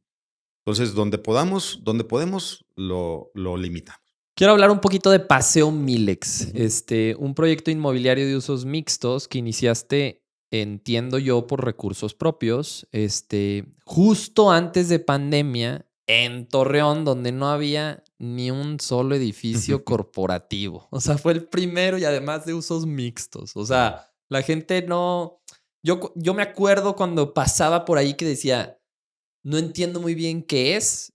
Entonces, donde podemos, lo limitamos. Quiero hablar un poquito de Paseo Milex, Ujú. un proyecto inmobiliario de usos mixtos que iniciaste, entiendo yo, por recursos propios, justo antes de pandemia en Torreón, donde no había ni un solo edificio corporativo. O sea, fue el primero y además de usos mixtos. O Sí. sea, la gente no. Yo me acuerdo cuando pasaba por ahí que decía, no entiendo muy bien qué es.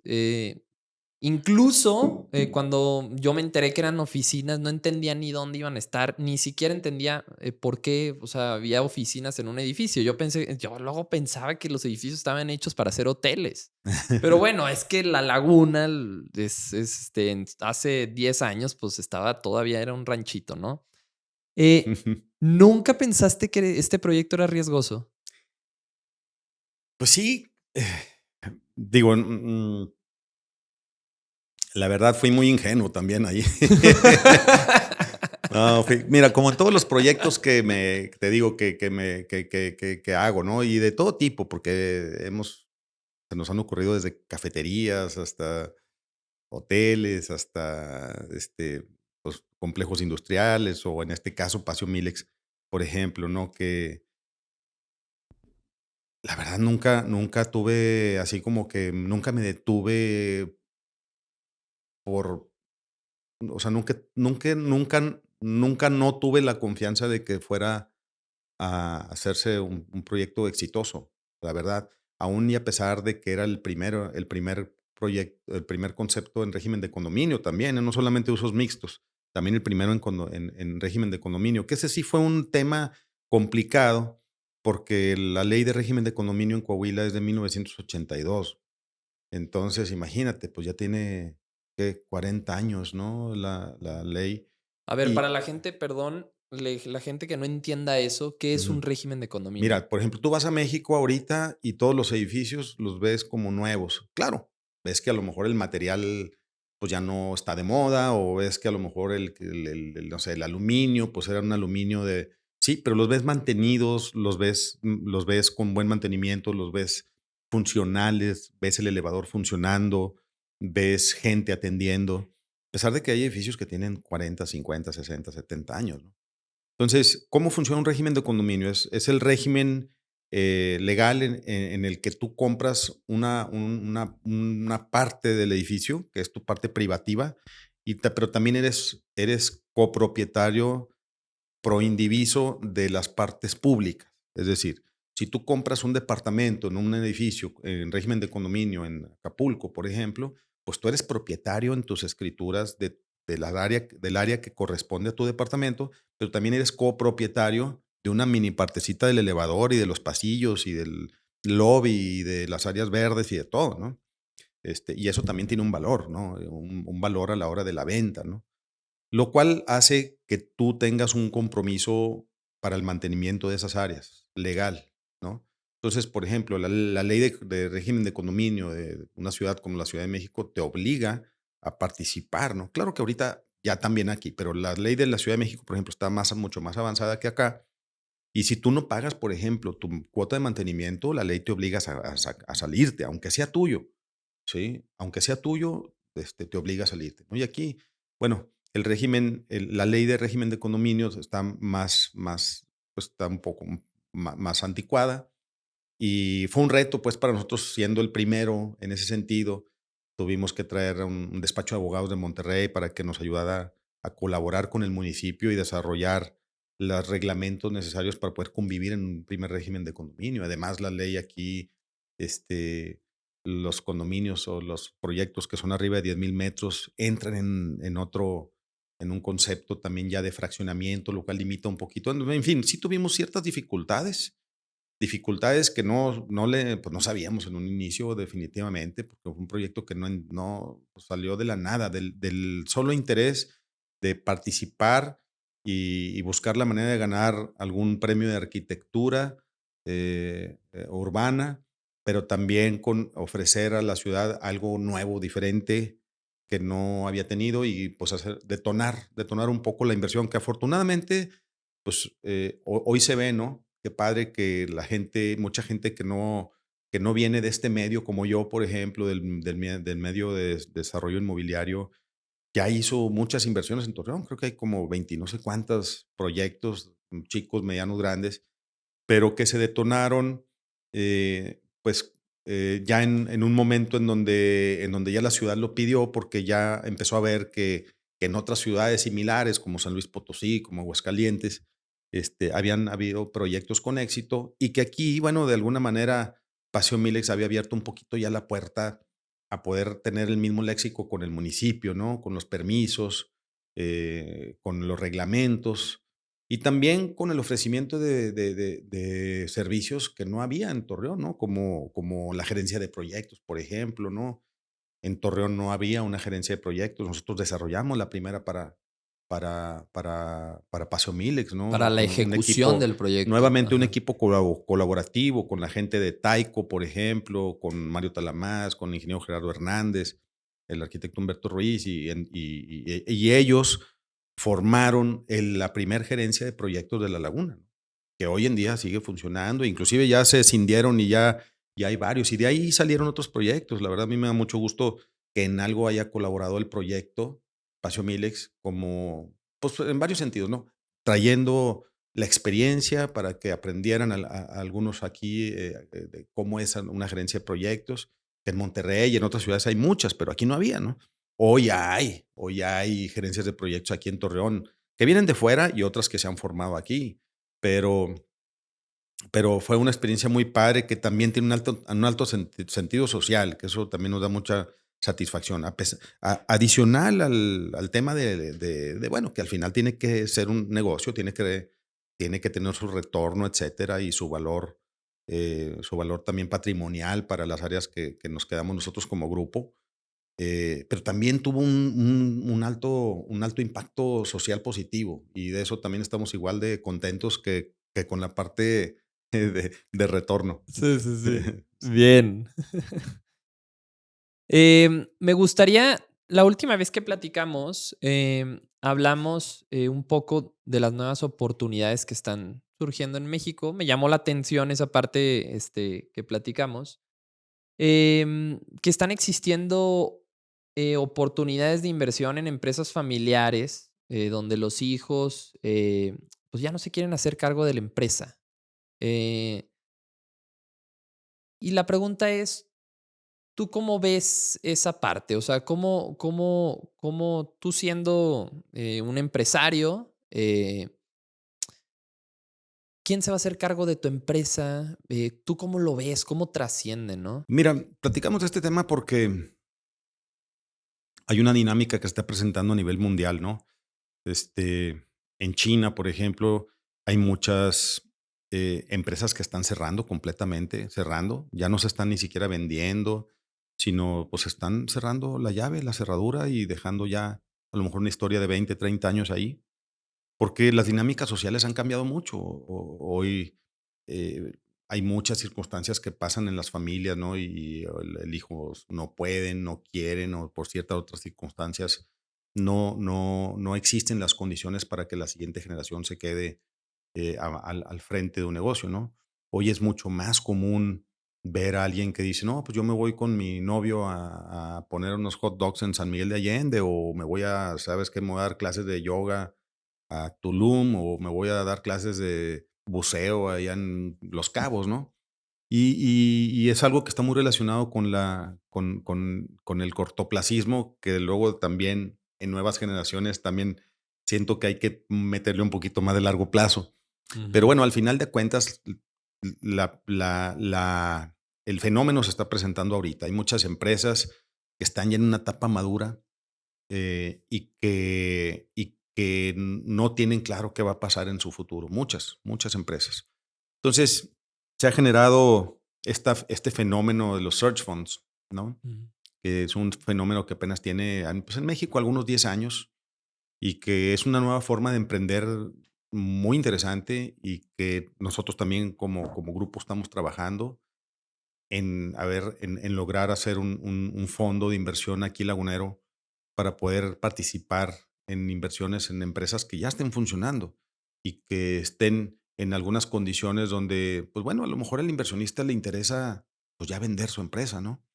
Incluso, cuando yo me enteré que eran oficinas, no entendía ni dónde iban a estar, ni siquiera entendía, por qué, o sea, había oficinas en un edificio. Yo luego pensaba que los edificios estaban hechos para ser hoteles. Pero bueno, es que La Laguna hace 10 años, pues estaba todavía era un ranchito, ¿no? ¿Nunca pensaste que este proyecto era riesgoso? Pues sí, digo, la verdad fui muy ingenuo también ahí. No, mira, como en todos los proyectos te digo que hago, ¿no? Y de todo tipo, porque se nos han ocurrido desde cafeterías hasta hoteles, hasta pues, complejos industriales, o en este caso, Paseo Milex, por ejemplo, ¿no? La verdad nunca tuve así como que nunca me detuve por, o sea, nunca no tuve la confianza de que fuera a hacerse un proyecto exitoso, la verdad. Aún y a pesar de que era el primer proyecto, el primer concepto en régimen de condominio también, no solamente usos mixtos, también el primero en régimen de condominio, que ese sí fue un tema complicado, porque la ley de régimen de condominio en Coahuila es de 1982. Entonces, imagínate, pues ya tiene, ¿qué? 40 años, ¿no? La ley. A ver, para Y la gente, perdón, la gente que no entienda eso, ¿qué es un ujú. régimen de condominio? Mira, por ejemplo, tú vas a México ahorita y todos los edificios los ves como nuevos. Claro, ves que a lo mejor el material pues ya no está de moda o ves que a lo mejor no sé, el aluminio, pues era un aluminio de... Sí, pero los ves mantenidos, los ves con buen mantenimiento, los ves funcionales, ves el elevador funcionando, ves gente atendiendo, a pesar de que hay edificios que tienen 40, 50, 60, 70 años, ¿no? Entonces, ¿cómo funciona un régimen de condominio? Es el régimen legal en el que tú compras una parte del edificio, que es tu parte privativa, pero también eres copropietario proindiviso de las partes públicas. Es decir, si tú compras un departamento en un edificio en régimen de condominio en Acapulco, por ejemplo, pues tú eres propietario en tus escrituras del área que corresponde a tu departamento, pero también eres copropietario de una mini partecita del elevador y de los pasillos y del lobby y de las áreas verdes y de todo, ¿no? Y eso también tiene un valor, ¿no? Un valor a la hora de la venta, ¿no? Lo cual hace que tú tengas un compromiso para el mantenimiento de esas áreas, legal, ¿no? Entonces, por ejemplo, la ley de régimen de condominio de una ciudad como la Ciudad de México te obliga a participar, ¿no? Claro que ahorita ya también aquí, pero la ley de la Ciudad de México, por ejemplo, está mucho más avanzada que acá. Y si tú no pagas, por ejemplo, tu cuota de mantenimiento, la ley te obliga a salirte, aunque sea tuyo. Sí, aunque sea tuyo, te obliga a salirte, ¿no? Y aquí, bueno, la ley de régimen de condominios está pues está un poco más anticuada y fue un reto, pues, para nosotros siendo el primero en ese sentido. Tuvimos que traer a un despacho de abogados de Monterrey para que nos ayudara a colaborar con el municipio y desarrollar los reglamentos necesarios para poder convivir en un primer régimen de condominio. Además, la ley aquí, este, los condominios o los proyectos que son arriba de 10,000 metros entran en un concepto también ya de fraccionamiento, lo cual limita un poquito. En fin, sí tuvimos ciertas dificultades que pues no sabíamos en un inicio definitivamente, porque fue un proyecto que no salió de la nada, del solo interés de participar y buscar la manera de ganar algún premio de arquitectura urbana, pero también con ofrecer a la ciudad algo nuevo, diferente, que no había tenido y pues detonar un poco la inversión que afortunadamente pues, hoy se ve, ¿no? Qué padre que mucha gente que no viene de este medio, como yo, por ejemplo, del medio de desarrollo inmobiliario, ya hizo muchas inversiones en Torreón. Creo que hay como 20 y no sé cuántos proyectos, chicos, medianos, grandes, pero que se detonaron, pues, ya en un momento en donde ya la ciudad lo pidió, porque ya empezó a ver que en otras ciudades similares, como San Luis Potosí, como Aguascalientes, habían habido proyectos con éxito y que aquí, bueno, de alguna manera, Paseo Milex había abierto un poquito ya la puerta a poder tener el mismo léxico con el municipio, ¿no? Con los permisos, con los reglamentos. Y también con el ofrecimiento de servicios que no había en Torreón, ¿no? Como la gerencia de proyectos, por ejemplo, ¿no? En Torreón no había una gerencia de proyectos. Nosotros desarrollamos la primera para Paseo Milex, ¿no? Para la Un ejecución equipo, del proyecto. nuevamente un Ajá. equipo colaborativo con la gente de Taiko, por ejemplo, con Mario Talamás, con el ingeniero Gerardo Hernández, el arquitecto Humberto Ruiz, y ellos formaron la primer gerencia de proyectos de La Laguna, ¿no? Que hoy en día sigue funcionando, inclusive ya se escindieron y ya hay varios, y de ahí salieron otros proyectos. La verdad, a mí me da mucho gusto que en algo haya colaborado el proyecto Paseo Milex, como, pues en varios sentidos, ¿no? Trayendo la experiencia para que aprendieran a algunos aquí de cómo es una gerencia de proyectos. En Monterrey y en otras ciudades hay muchas, pero aquí no había, ¿no? Hoy hay gerencias de proyectos aquí en Torreón que vienen de fuera y otras que se han formado aquí, pero, pero fue una experiencia muy padre que también tiene un alto sentido social, que eso también nos da mucha satisfacción. Adicional al tema bueno, que al final tiene que ser un negocio, tiene que tener su retorno, etcétera, y su valor también patrimonial para las áreas que nos quedamos nosotros como grupo. Pero también tuvo un alto impacto social positivo y de eso también estamos igual de contentos que con la parte de retorno. Sí, sí, sí. Bien. Me gustaría, la última vez que platicamos, hablamos un poco de las nuevas oportunidades que están surgiendo en México. Me llamó la atención esa parte que platicamos, que están existiendo oportunidades de inversión en empresas familiares, donde los hijos pues ya no se quieren hacer cargo de la empresa. Eh, y la pregunta es, ¿tú cómo ves esa parte? O sea, ¿cómo tú siendo un empresario, quién se va a hacer cargo de tu empresa? ¿Tú cómo lo ves? ¿Cómo trasciende, no? Mira, platicamos de este tema porque hay una dinámica que se está presentando a nivel mundial, ¿no? En China, por ejemplo, hay muchas empresas que están cerrando completamente, cerrando, ya no se están ni siquiera vendiendo, sino pues están cerrando la llave, la cerradura y dejando ya a lo mejor una historia de 20, 30 años ahí, porque las dinámicas sociales han cambiado mucho. Hoy eh, hay muchas circunstancias que pasan en las familias, ¿no? Y el hijo no pueden, no quieren, o por ciertas otras circunstancias no existen las condiciones para que la siguiente generación se quede al frente de un negocio, ¿no? Hoy es mucho más común ver a alguien que dice, no, pues yo me voy con mi novio a poner unos hot dogs en San Miguel de Allende, o me voy ¿sabes qué? Me voy a dar clases de yoga a Tulum, o me voy a dar clases de buceo allá en Los Cabos, ¿no? Y es algo que está muy relacionado con el cortoplacismo, que luego también en nuevas generaciones también siento que hay que meterle un poquito más de largo plazo. Pero Ujú. bueno, al final de cuentas, la la la el fenómeno se está presentando ahorita. Hay muchas empresas que están ya en una etapa madura, y que no tienen claro qué va a pasar en su futuro. Muchas empresas. Entonces, se ha generado este fenómeno de los search funds, ¿no? Ujú. Que es un fenómeno que apenas tiene, pues, en México algunos 10 años, y que es una nueva forma de emprender muy interesante, y que nosotros también como grupo estamos trabajando en lograr hacer un fondo de inversión aquí lagunero para poder participar en inversiones en empresas que ya estén funcionando y que estén en algunas condiciones donde, pues bueno, a lo mejor al inversionista le interesa pues ya vender su empresa, ¿no?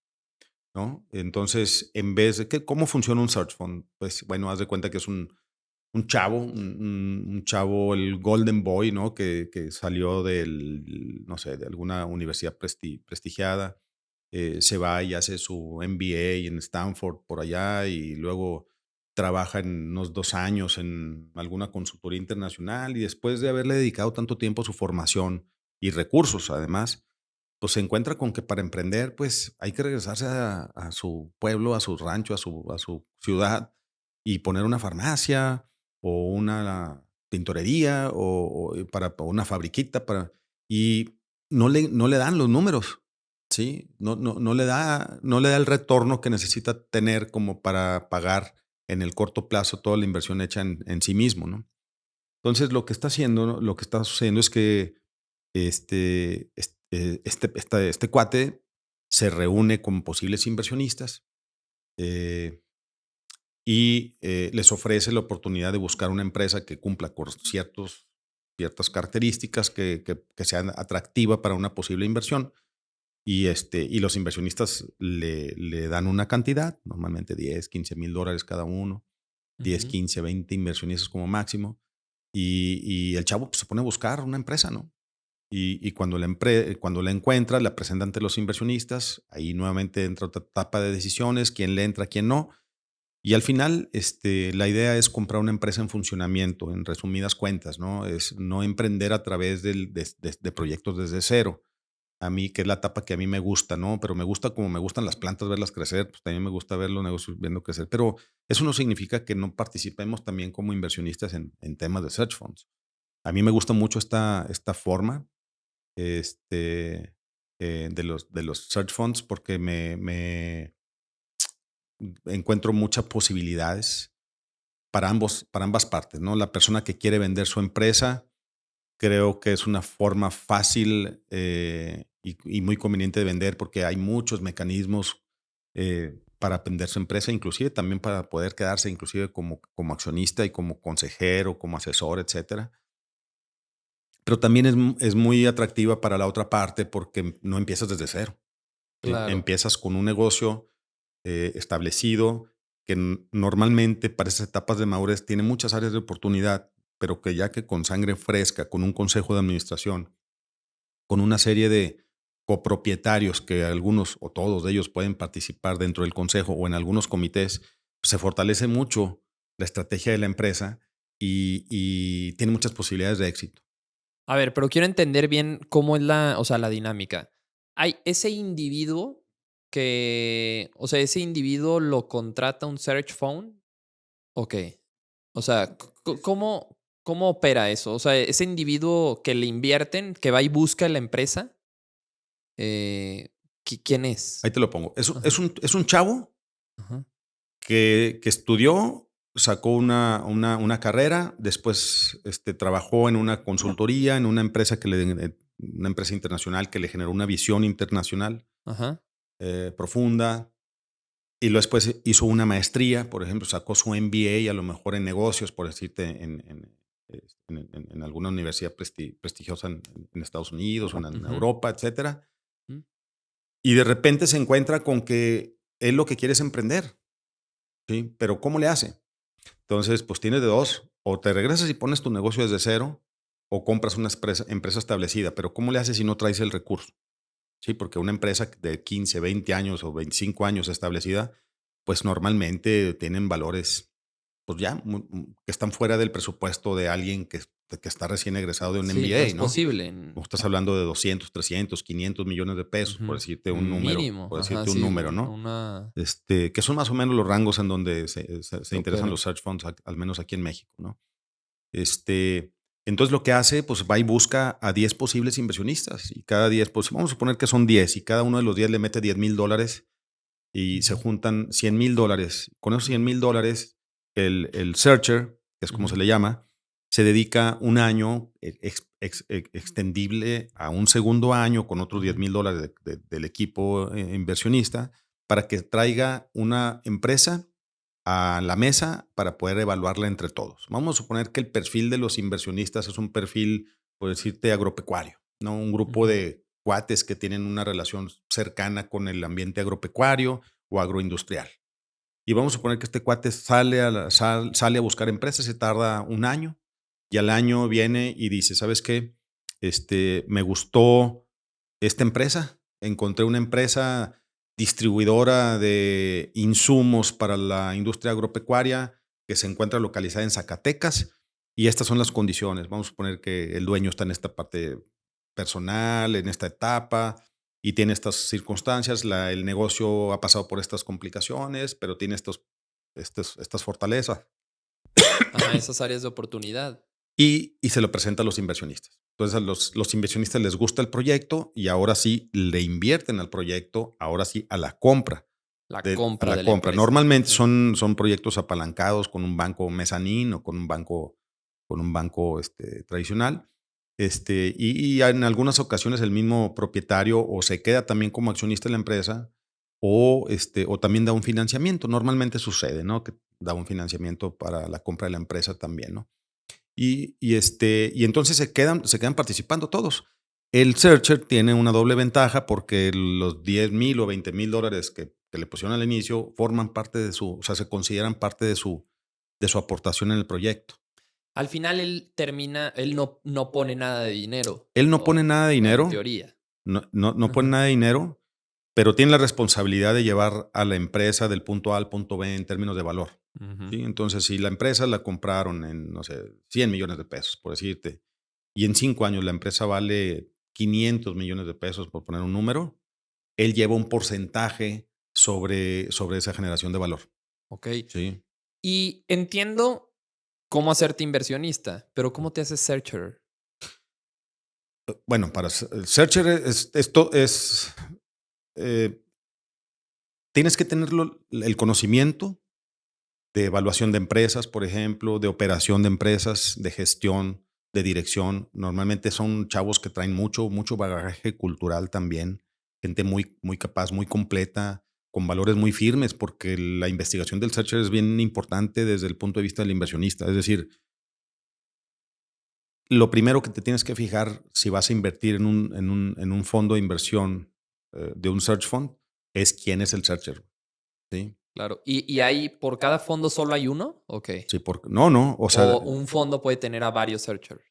Entonces, en vez de ¿cómo funciona un search fund? Pues bueno, haz de cuenta que es un chavo, un chavo, el Golden Boy, ¿no? Que salió no sé, de alguna universidad prestigiada, se va y hace su MBA en Stanford por allá, y luego trabaja en unos 2 años en alguna consultoría internacional, y después de haberle dedicado tanto tiempo a su formación y recursos, además, pues se encuentra con que para emprender, pues hay que regresarse a su pueblo, a su rancho, a su ciudad, y poner una farmacia o una tintorería, o una fabriquita y no le dan los números, ¿sí? No le da el retorno que necesita tener como para pagar en el corto plazo toda la inversión hecha en sí mismo, ¿no? Entonces, lo que está haciendo, ¿no? Lo que está sucediendo es que este cuate se reúne con posibles inversionistas, eh, les ofrece la oportunidad de buscar una empresa que cumpla con ciertas características que sean atractiva para una posible inversión. Y los inversionistas le dan una cantidad, normalmente $10,000, $15,000 cada uno, 10, Ujú. 15, 20 inversionistas como máximo. y el chavo pues, se pone a buscar una empresa, ¿no? Y cuando la encuentra, la presenta ante los inversionistas. Ahí nuevamente entra otra etapa de decisiones, quién le entra, quién no. Y al final, la idea es comprar una empresa en funcionamiento, en resumidas cuentas, ¿no? Es no emprender a través de proyectos desde cero. A mí, que es la etapa que a mí me gusta, ¿no? Pero me gusta como me gustan las plantas, verlas crecer, pues también me gusta ver los negocios viendo crecer. Pero eso no significa que no participemos también como inversionistas en temas de search funds. A mí me gusta mucho esta forma de los search funds porque me encuentro muchas posibilidades para ambas partes, ¿no? La persona que quiere vender su empresa, creo que es una forma fácil y muy conveniente de vender porque hay muchos mecanismos para vender su empresa, inclusive también para poder quedarse inclusive como accionista y como consejero, como asesor, etcétera. Pero también es muy atractiva para la otra parte porque no empiezas desde cero. ¿Sí? Claro. Empiezas con un negocio establecido que normalmente para esas etapas de madurez tiene muchas áreas de oportunidad, pero que ya que con sangre fresca, con un consejo de administración, con una serie de copropietarios que algunos o todos de ellos pueden participar dentro del consejo o en algunos comités, pues se fortalece mucho la estrategia de la empresa y tiene muchas posibilidades de éxito. A ver, pero quiero entender bien cómo es o sea, la dinámica. Hay ese individuo o sea, ese individuo lo contrata un search phone. Ok. O sea, ¿cómo opera eso? O sea, ese individuo que le invierten, que va y busca la empresa, ¿quién es? Ahí te lo pongo. Es, un- Ajá, es, un, es un chavo ajá, que estudió, sacó una carrera, después trabajó en una consultoría, en una empresa una empresa internacional que le generó una visión internacional ajá. profunda, y luego después hizo una maestría, por ejemplo, sacó su MBA a lo mejor en negocios, por decirte, en alguna universidad prestigiosa en Estados Unidos o en Ujú, Europa, etcétera. mm, Y de repente se encuentra con que él lo que quiere es emprender, ¿sí? Pero ¿cómo le hace? Entonces, pues tienes de dos, o te regresas y pones tu negocio desde cero, o compras una empresa establecida, pero ¿cómo le haces si no traes el recurso? Sí, porque una empresa de 15, 20 años o 25 años establecida, pues normalmente tienen valores, pues ya, que están fuera del presupuesto de alguien que está recién egresado de un sí, no MBA, es ¿no? posible. O estás hablando de 200, 300, 500 millones de pesos, por Ujú. decirte un número, Mínimo, por ajá, decirte un sí, número, ¿no? una Que son más o menos los rangos en donde se que interesan operan. los search funds, al menos aquí en México, ¿no? Este, entonces lo que hace, pues va y busca a 10 posibles inversionistas y cada 10, pues vamos a suponer que son 10 y cada uno de los 10 le mete $10,000 y se Ujú, juntan $100,000. Con esos ujú, $100,000, el searcher, que es como se ujú. le llama, se dedica un año extendible a un segundo año con otros Ujú. $10,000 del equipo inversionista para que traiga una empresa a la mesa para poder evaluarla entre todos. Vamos a suponer que el perfil de los inversionistas es un perfil, por decirte, agropecuario, ¿no? Un grupo Ujú. de cuates que tienen una relación cercana con el ambiente agropecuario o agroindustrial. Y vamos a suponer que este cuate sale a buscar empresas, se tarda un año y al año viene y dice, ¿sabes qué? Me gustó esta empresa, encontré una empresa distribuidora de insumos para la industria agropecuaria que se encuentra localizada en Zacatecas y estas son las condiciones. Vamos a suponer que el dueño está en esta parte personal, en esta etapa, y tiene estas circunstancias, el negocio ha pasado por estas complicaciones, pero tiene estas fortalezas Ajá, esas áreas de oportunidad. y se lo presenta a los inversionistas. Entonces a los inversionistas les gusta el proyecto y ahora sí le invierten al proyecto, ahora sí a la compra. La A compra la de la compra. empresa. Normalmente Ujú. son proyectos apalancados con un banco mezanín o con un banco tradicional. Y en algunas ocasiones el mismo propietario o se queda también como accionista de la empresa o también da un financiamiento. Normalmente sucede, ¿no? Que da un financiamiento para la compra de la empresa también, ¿no? Y entonces se quedan participando todos. El searcher tiene una doble ventaja porque los 10,000 o $20,000 que le pusieron al inicio forman parte o sea, se consideran parte de su aportación en el proyecto. Al final él no pone nada de dinero, Él no pone o nada de bueno, en dinero, teoría. no pone Ujú, nada de dinero, pero tiene la responsabilidad de llevar a la empresa del punto A al punto B en términos de valor, ujú. ¿sí? Entonces, si la empresa la compraron en, no sé, 100 millones de pesos, por decirte, y en 5 años la empresa vale 500 millones de pesos, por poner un número, él lleva un porcentaje sobre esa generación de valor, Okey. ¿sí? Y entiendo cómo hacerte inversionista, pero ¿cómo te haces searcher? Bueno, para el searcher esto es, eh, tienes que tenerlo el conocimiento de evaluación de empresas, por ejemplo, de operación de empresas, de gestión, de dirección. Normalmente son chavos que traen mucho bagaje cultural también, gente muy capaz, muy completa, con valores muy firmes, porque la investigación del searcher es bien importante desde el punto de vista del inversionista. Es decir, lo primero que te tienes que fijar si vas a invertir en un fondo de inversión de un search fund es quién es el searcher, ¿sí? Claro. ¿Y ahí por cada fondo solo hay uno? Okey. Sí, no, o sea, ¿O un fondo puede tener a varios searchers?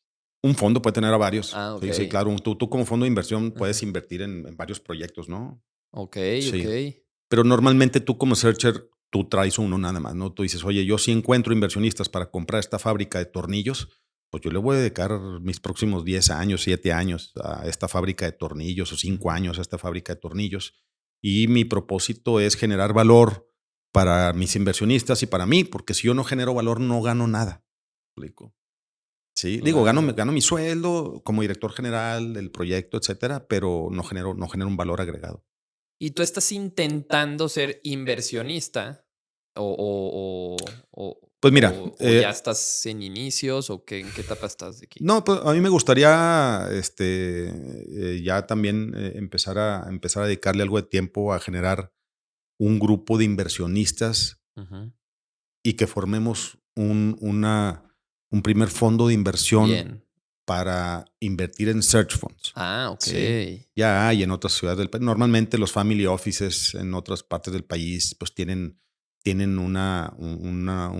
un fondo puede tener a varios. Ah, Sí, sí, okey. claro. Tú como fondo de inversión Ajá. puedes invertir en varios proyectos, ¿no? Okey, Sí. okey. Pero normalmente tú como searcher, tú traes uno nada más, ¿no? Tú dices, oye, yo sí encuentro inversionistas para comprar esta fábrica de tornillos, pues yo le voy a dedicar mis próximos 10 años, 7 años a esta fábrica de tornillos o 5 Ujú. años a esta fábrica de tornillos. Y mi propósito es generar valor para mis inversionistas y para mí, porque si yo no genero valor, no gano nada. ¿Me explico? Sí, digo, Claro. gano mi sueldo como director general del proyecto, etcétera, pero no genero un valor agregado. ¿Y tú estás intentando ser inversionista? Pues mira, ¿O ya estás en inicios? ¿O qué, en qué etapa estás de aquí? no, pues a mí me gustaría, ya también, empezar a dedicarle algo de tiempo a generar un grupo de inversionistas Ujú. y que formemos un primer fondo de inversión Bien. para invertir en search funds. Ah, Sí, okey. ya hay en otras ciudades del país. Normalmente los family offices en otras partes del país, pues tienen un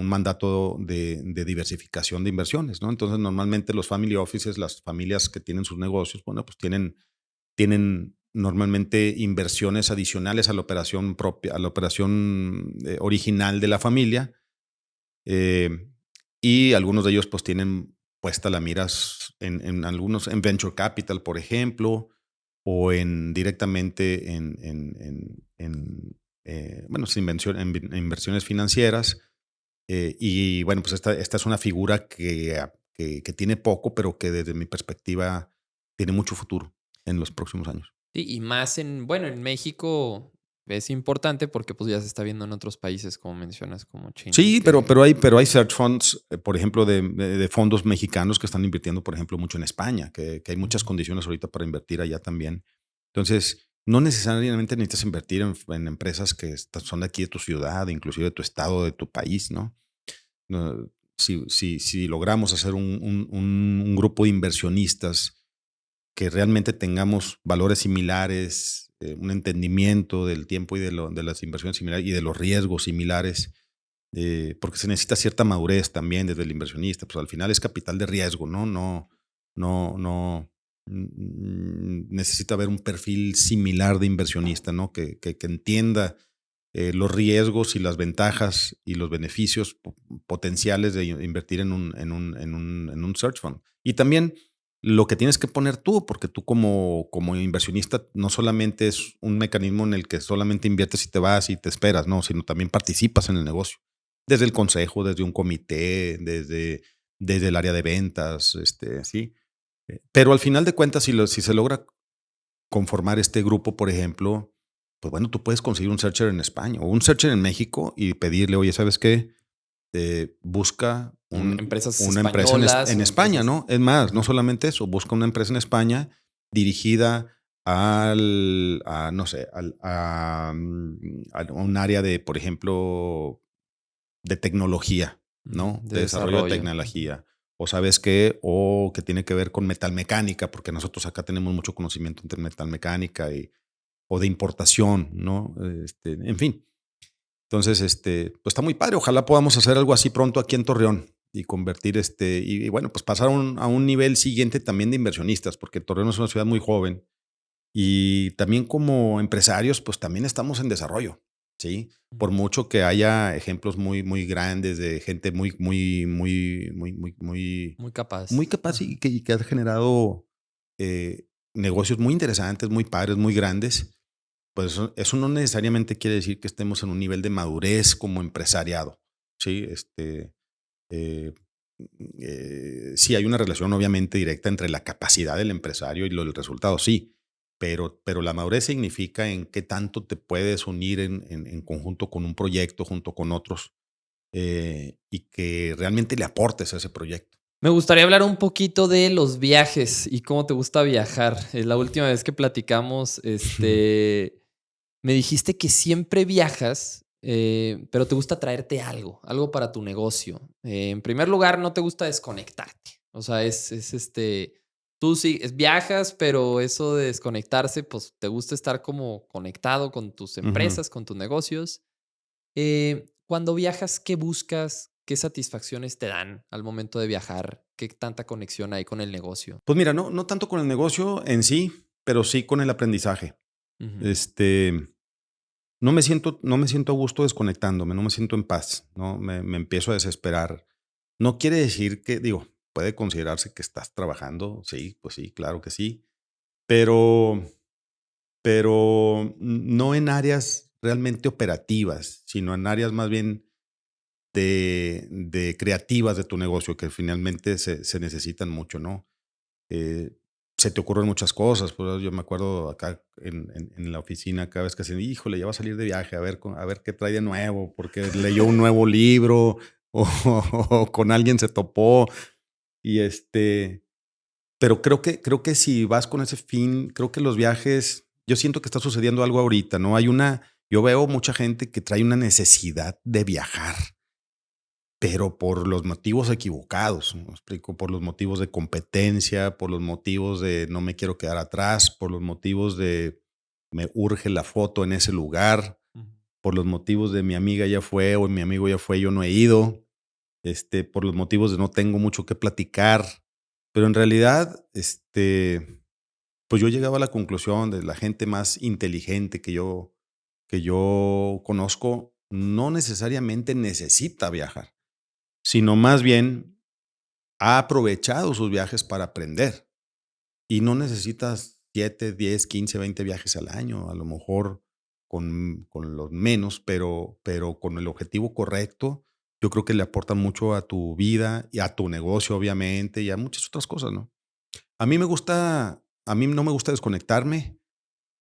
mandato de diversificación de inversiones, ¿no? Entonces, normalmente los family offices, las familias que tienen sus negocios, bueno, pues tienen normalmente inversiones adicionales a la operación propia, a la operación original de la familia. eh, y algunos de ellos pues tienen puesta la miras en algunos, en venture capital, por ejemplo, o en directamente bueno, en inversiones financieras. Y bueno, pues esta es una figura que tiene poco, pero que desde mi perspectiva tiene mucho futuro en los próximos años. Sí, y más bueno, en México es importante porque, pues, ya se está viendo en otros países, como mencionas, como China, Sí, pero, que pero hay search funds, por ejemplo, de fondos mexicanos que están invirtiendo, por ejemplo, mucho en España, que hay muchas ujú, condiciones ahorita para invertir allá también. Entonces, no necesariamente necesitas invertir en empresas que son de aquí de tu ciudad, inclusive de tu estado, de tu país, ¿no? No, si logramos hacer un grupo de inversionistas que realmente tengamos valores similares, un entendimiento del tiempo y de las inversiones similares y de los riesgos similares, porque se necesita cierta madurez también desde el inversionista, pues al final es capital de riesgo, ¿no? No, necesita haber un perfil similar de inversionista, ¿no? Que entienda los riesgos y las ventajas y los beneficios potenciales de invertir en un search fund. Y también lo que tienes que poner tú, porque tú como inversionista no solamente es un mecanismo en el que solamente inviertes y te vas y te esperas, no, sino también participas en el negocio. Desde el consejo, desde un comité, desde el área de ventas, sí. Pero al final de cuentas, si se logra conformar este grupo, por ejemplo, pues bueno, tú puedes conseguir un searcher en España o un searcher en México y pedirle, oye, ¿sabes qué? Busca empresas una empresa españolas en o España, empresas ¿no? Es más, no ajá, solamente eso, busca una empresa en España dirigida no sé, a un área de, por ejemplo, de tecnología, ¿no? de De desarrollo de desarrollo. Ujú. tecnología. O sabes qué, o que tiene que ver con metalmecánica, porque nosotros acá tenemos mucho conocimiento de metalmecánica o de importación, ¿no? En fin. Entonces, pues está muy padre. Ojalá podamos hacer algo así pronto aquí en Torreón. y convertir y bueno, pues pasar a un nivel siguiente también de inversionistas, porque Torreón es una ciudad muy joven y también como empresarios, pues también estamos en desarrollo, ¿sí? Por mucho que haya ejemplos muy, muy grandes de gente Muy capaz. muy capaz y que ha generado negocios muy interesantes, muy padres, muy grandes, pues eso no necesariamente quiere decir que estemos en un nivel de madurez como empresariado, ¿sí? Eh, sí hay una relación obviamente directa entre la capacidad del empresario y el resultado, sí, pero la madurez significa en qué tanto te puedes unir en conjunto con un proyecto, junto con otros, y que realmente le aportes a ese proyecto. Me gustaría hablar un poquito de los viajes y cómo te gusta viajar. La última vez que platicamos, me dijiste que siempre viajas, pero te gusta traerte algo, algo para tu negocio. En primer lugar, no te gusta desconectarte. O sea, tú sí viajas, pero eso de desconectarse, pues te gusta estar como conectado con tus Ujú. empresas, con tus negocios. Cuando viajas, ¿qué buscas? ¿Qué satisfacciones te dan al momento de viajar? ¿Qué tanta conexión hay con el negocio? Pues mira, no tanto con el negocio en sí, pero sí con el aprendizaje. Ujú, Este, no me siento a gusto desconectándome, no me siento en paz, ¿no? Me empiezo a desesperar. No quiere decir que, digo, puede considerarse que estás trabajando, sí, pues sí, claro que sí, pero no en áreas realmente operativas, sino en áreas más bien de creativas de tu negocio, que finalmente se necesitan mucho, ¿no? Eh, Se te ocurren muchas cosas. Pues yo me acuerdo acá en la oficina, cada vez que hacen, híjole, ya va a salir de viaje, a ver, a ver qué trae de nuevo, porque leyó un nuevo libro o, o con alguien se topó. Y pero creo que si vas con ese fin, creo que los viajes, yo siento que está sucediendo algo ahorita, ¿no? Yo veo mucha gente que trae una necesidad de viajar, pero por los motivos equivocados, ¿me explico? Por los motivos de competencia, por los motivos de no me quiero quedar atrás, por los motivos de me urge la foto en ese lugar, ujú. por los motivos de mi amiga ya fue o mi amigo ya fue, yo no he ido, por los motivos de no tengo mucho que platicar. Pero en realidad, pues yo llegaba a la conclusión de la gente más inteligente que yo conozco, no necesariamente necesita viajar, sino más bien ha aprovechado sus viajes para aprender y no necesitas 7, 10, 15, 20 viajes al año, a lo mejor con los menos, pero con el objetivo correcto, yo creo que le aportan mucho a tu vida y a tu negocio, obviamente, y a muchas otras cosas, ¿no? A mí no me gusta desconectarme,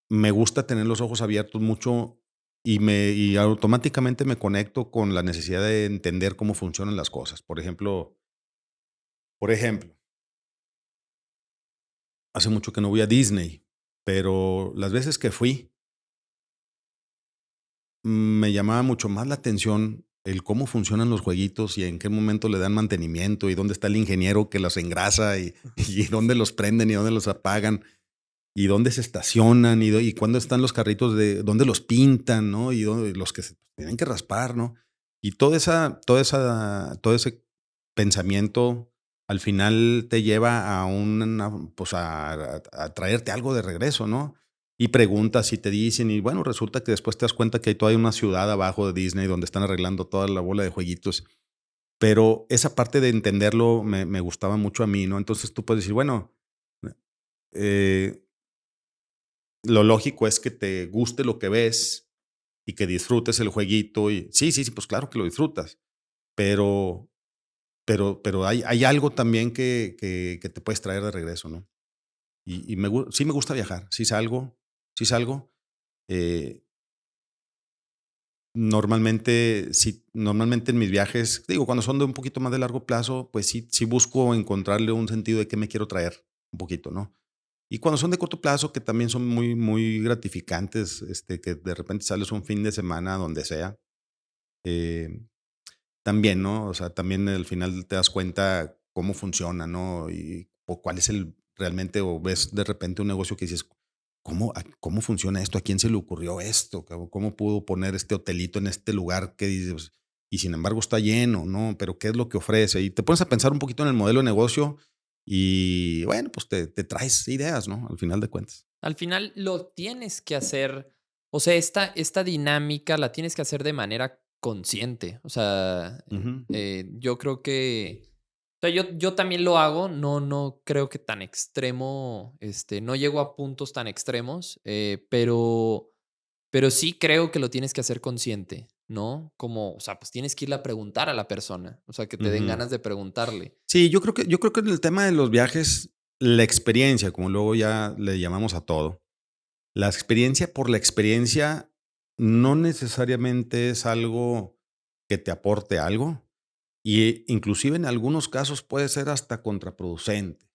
me gusta tener los ojos abiertos mucho y automáticamente me conecto con la necesidad de entender cómo funcionan las cosas. Por ejemplo, hace mucho que no voy a Disney, pero las veces que fui, me llamaba mucho más la atención el cómo funcionan los jueguitos y en qué momento le dan mantenimiento y dónde está el ingeniero que los engrasa y dónde los prenden y dónde los apagan y dónde se estacionan y cuándo están los carritos de dónde los pintan, ¿no? Y dónde, los que se tienen que raspar, ¿no? Y todo ese pensamiento al final te lleva a pues a traerte algo de regreso, ¿no? Y preguntas y te dicen, y bueno, resulta que después te das cuenta que hay toda una ciudad abajo de Disney donde están arreglando toda la bola de jueguitos. Pero esa parte de entenderlo me gustaba mucho a mí, ¿no? Entonces tú puedes decir, bueno, eh, lo lógico es que te guste lo que ves y que disfrutes el jueguito y sí, sí, sí, pues claro que lo disfrutas, pero pero hay algo también que te puedes traer de regreso, ¿no? Y sí me gusta viajar, sí salgo, eh, normalmente en mis viajes, digo, cuando son de un poquito más de largo plazo, pues sí busco encontrarle un sentido de qué me quiero traer un poquito, ¿no? Y cuando son de corto plazo, que también son muy, muy gratificantes, que de repente sales un fin de semana donde sea, eh, también, ¿no? O sea, también al final te das cuenta cómo funciona, ¿no? Y o cuál es el realmente, o ves de repente un negocio que dices, ¿cómo funciona esto? ¿A quién se le ocurrió esto? ¿Cómo pudo poner este hotelito en este lugar? Que dices, y sin embargo está lleno, ¿no? Pero ¿qué es lo que ofrece? Y te pones a pensar un poquito en el modelo de negocio y bueno, pues te traes ideas, ¿no? Al final de cuentas. Al final lo tienes que hacer, o sea, esta dinámica la tienes que hacer de manera consciente. O sea, Ujú. yo creo que, o sea, yo también lo hago, no creo que tan extremo, no llego a puntos tan extremos, pero sí creo que lo tienes que hacer consciente, ¿no? Como, o sea, pues tienes que irle a preguntar a la persona, o sea, que te den Ujú. ganas de preguntarle. Sí, yo creo que en el tema de los viajes, la experiencia, como luego ya le llamamos a todo, la experiencia por la experiencia no necesariamente es algo que te aporte algo, y inclusive en algunos casos puede ser hasta contraproducente,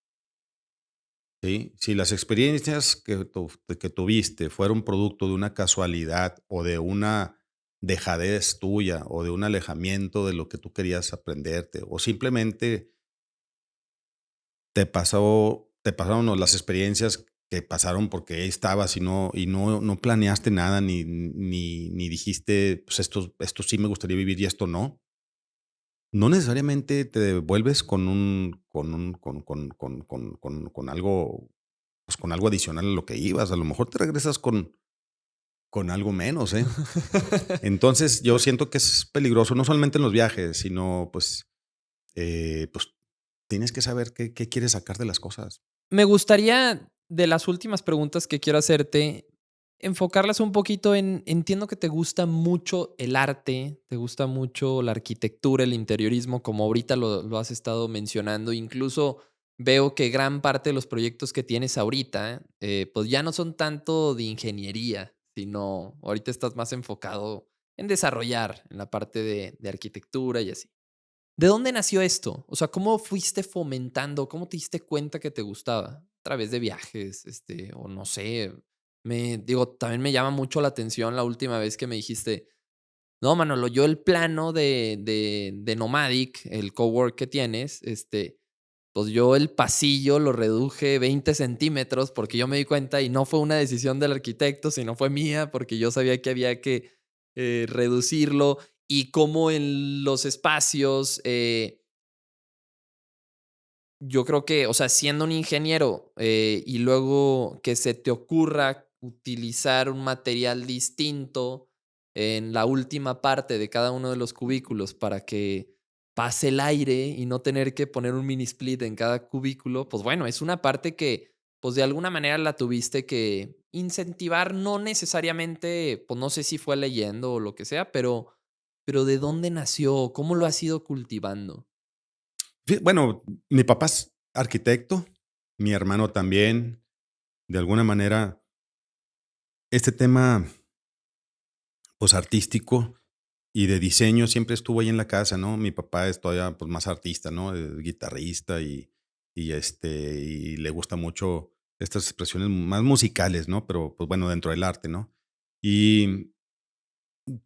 ¿sí? Si las experiencias que tuviste fueron producto de una casualidad o de una dejadez tuya o de un alejamiento de lo que tú querías aprenderte o simplemente te pasaron las experiencias que pasaron porque ahí estabas y no planeaste nada ni dijiste, pues esto sí me gustaría vivir y esto no. No necesariamente te devuelves con algo, pues, con algo adicional a lo que ibas. A lo mejor te regresas con algo menos, ¿eh? Entonces, yo siento que es peligroso, no solamente en los viajes, sino, pues, tienes que saber qué quieres sacar de las cosas. Me gustaría, de las últimas preguntas que quiero hacerte, enfocarlas un poquito en, entiendo que te gusta mucho el arte, te gusta mucho la arquitectura, el interiorismo, como ahorita lo has estado mencionando. Incluso veo que gran parte de los proyectos que tienes ahorita, pues ya no son tanto de ingeniería, sino ahorita estás más enfocado en desarrollar en la parte de arquitectura y así. ¿De dónde nació esto? O sea, ¿cómo fuiste fomentando? ¿Cómo te diste cuenta que te gustaba? ¿A través de viajes? O no sé. También me llama mucho la atención la última vez que me dijiste, no, Manolo, yo el plano de Nomadic, el cowork que tienes, pues yo el pasillo lo reduje 20 centímetros porque yo me di cuenta y no fue una decisión del arquitecto, sino fue mía porque yo sabía que había que reducirlo y cómo en los espacios, yo creo que, o sea, siendo un ingeniero y luego que se te ocurra utilizar un material distinto en la última parte de cada uno de los cubículos para que pase el aire y no tener que poner un mini split en cada cubículo, pues bueno, es una parte que, pues de alguna manera la tuviste que incentivar, no necesariamente, pues no sé si fue leyendo o lo que sea, pero ¿de dónde nació? ¿Cómo lo has ido cultivando? Bueno, mi papá es arquitecto, mi hermano también. De alguna manera, este tema, pues, artístico y de diseño siempre estuvo ahí en la casa, ¿no? Mi papá es todavía, pues, más artista, ¿no? Guitarrista y le gusta mucho estas expresiones más musicales, ¿no? Pero, pues, bueno, dentro del arte, ¿no? Y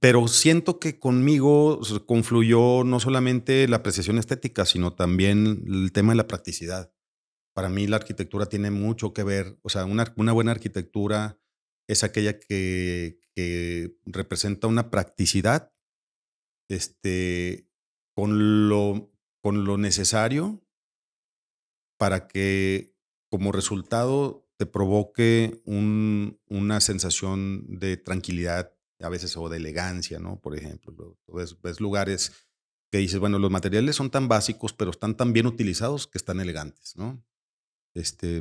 pero siento que conmigo confluyó no solamente la apreciación estética, sino también el tema de la practicidad. Para mí la arquitectura tiene mucho que ver, o sea, una buena arquitectura es aquella que representa una practicidad, este, con lo necesario para que como resultado te provoque una sensación de tranquilidad, a veces, o de elegancia, ¿no? Por ejemplo, ves lugares que dices, bueno, los materiales son tan básicos, pero están tan bien utilizados que están elegantes, ¿no?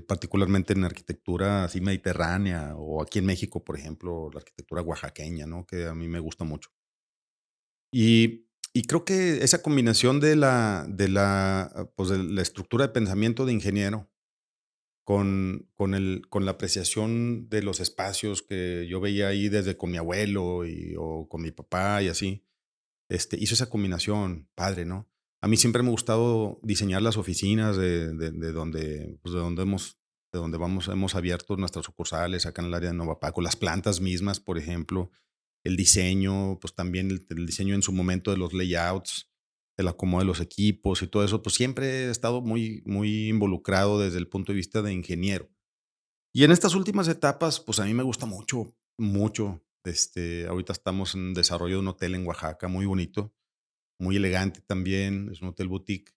Particularmente en arquitectura así mediterránea o aquí en México, por ejemplo, la arquitectura oaxaqueña, ¿no? Que a mí me gusta mucho. Y creo que esa combinación de la estructura de pensamiento de ingeniero con la apreciación de los espacios que yo veía ahí desde con mi abuelo o con mi papá y así, hizo esa combinación padre, ¿no? A mí siempre me ha gustado diseñar las oficinas de donde, pues, hemos abierto nuestras sucursales acá en el área de Novapaco, las plantas mismas, por ejemplo, el diseño, pues también el diseño en su momento de los layouts, el acomodo de los equipos y todo eso, pues siempre he estado muy, muy involucrado desde el punto de vista de ingeniero. Y en estas últimas etapas, pues a mí me gusta mucho, mucho. Ahorita estamos en desarrollo de un hotel en Oaxaca muy bonito muy elegante también, es un hotel boutique.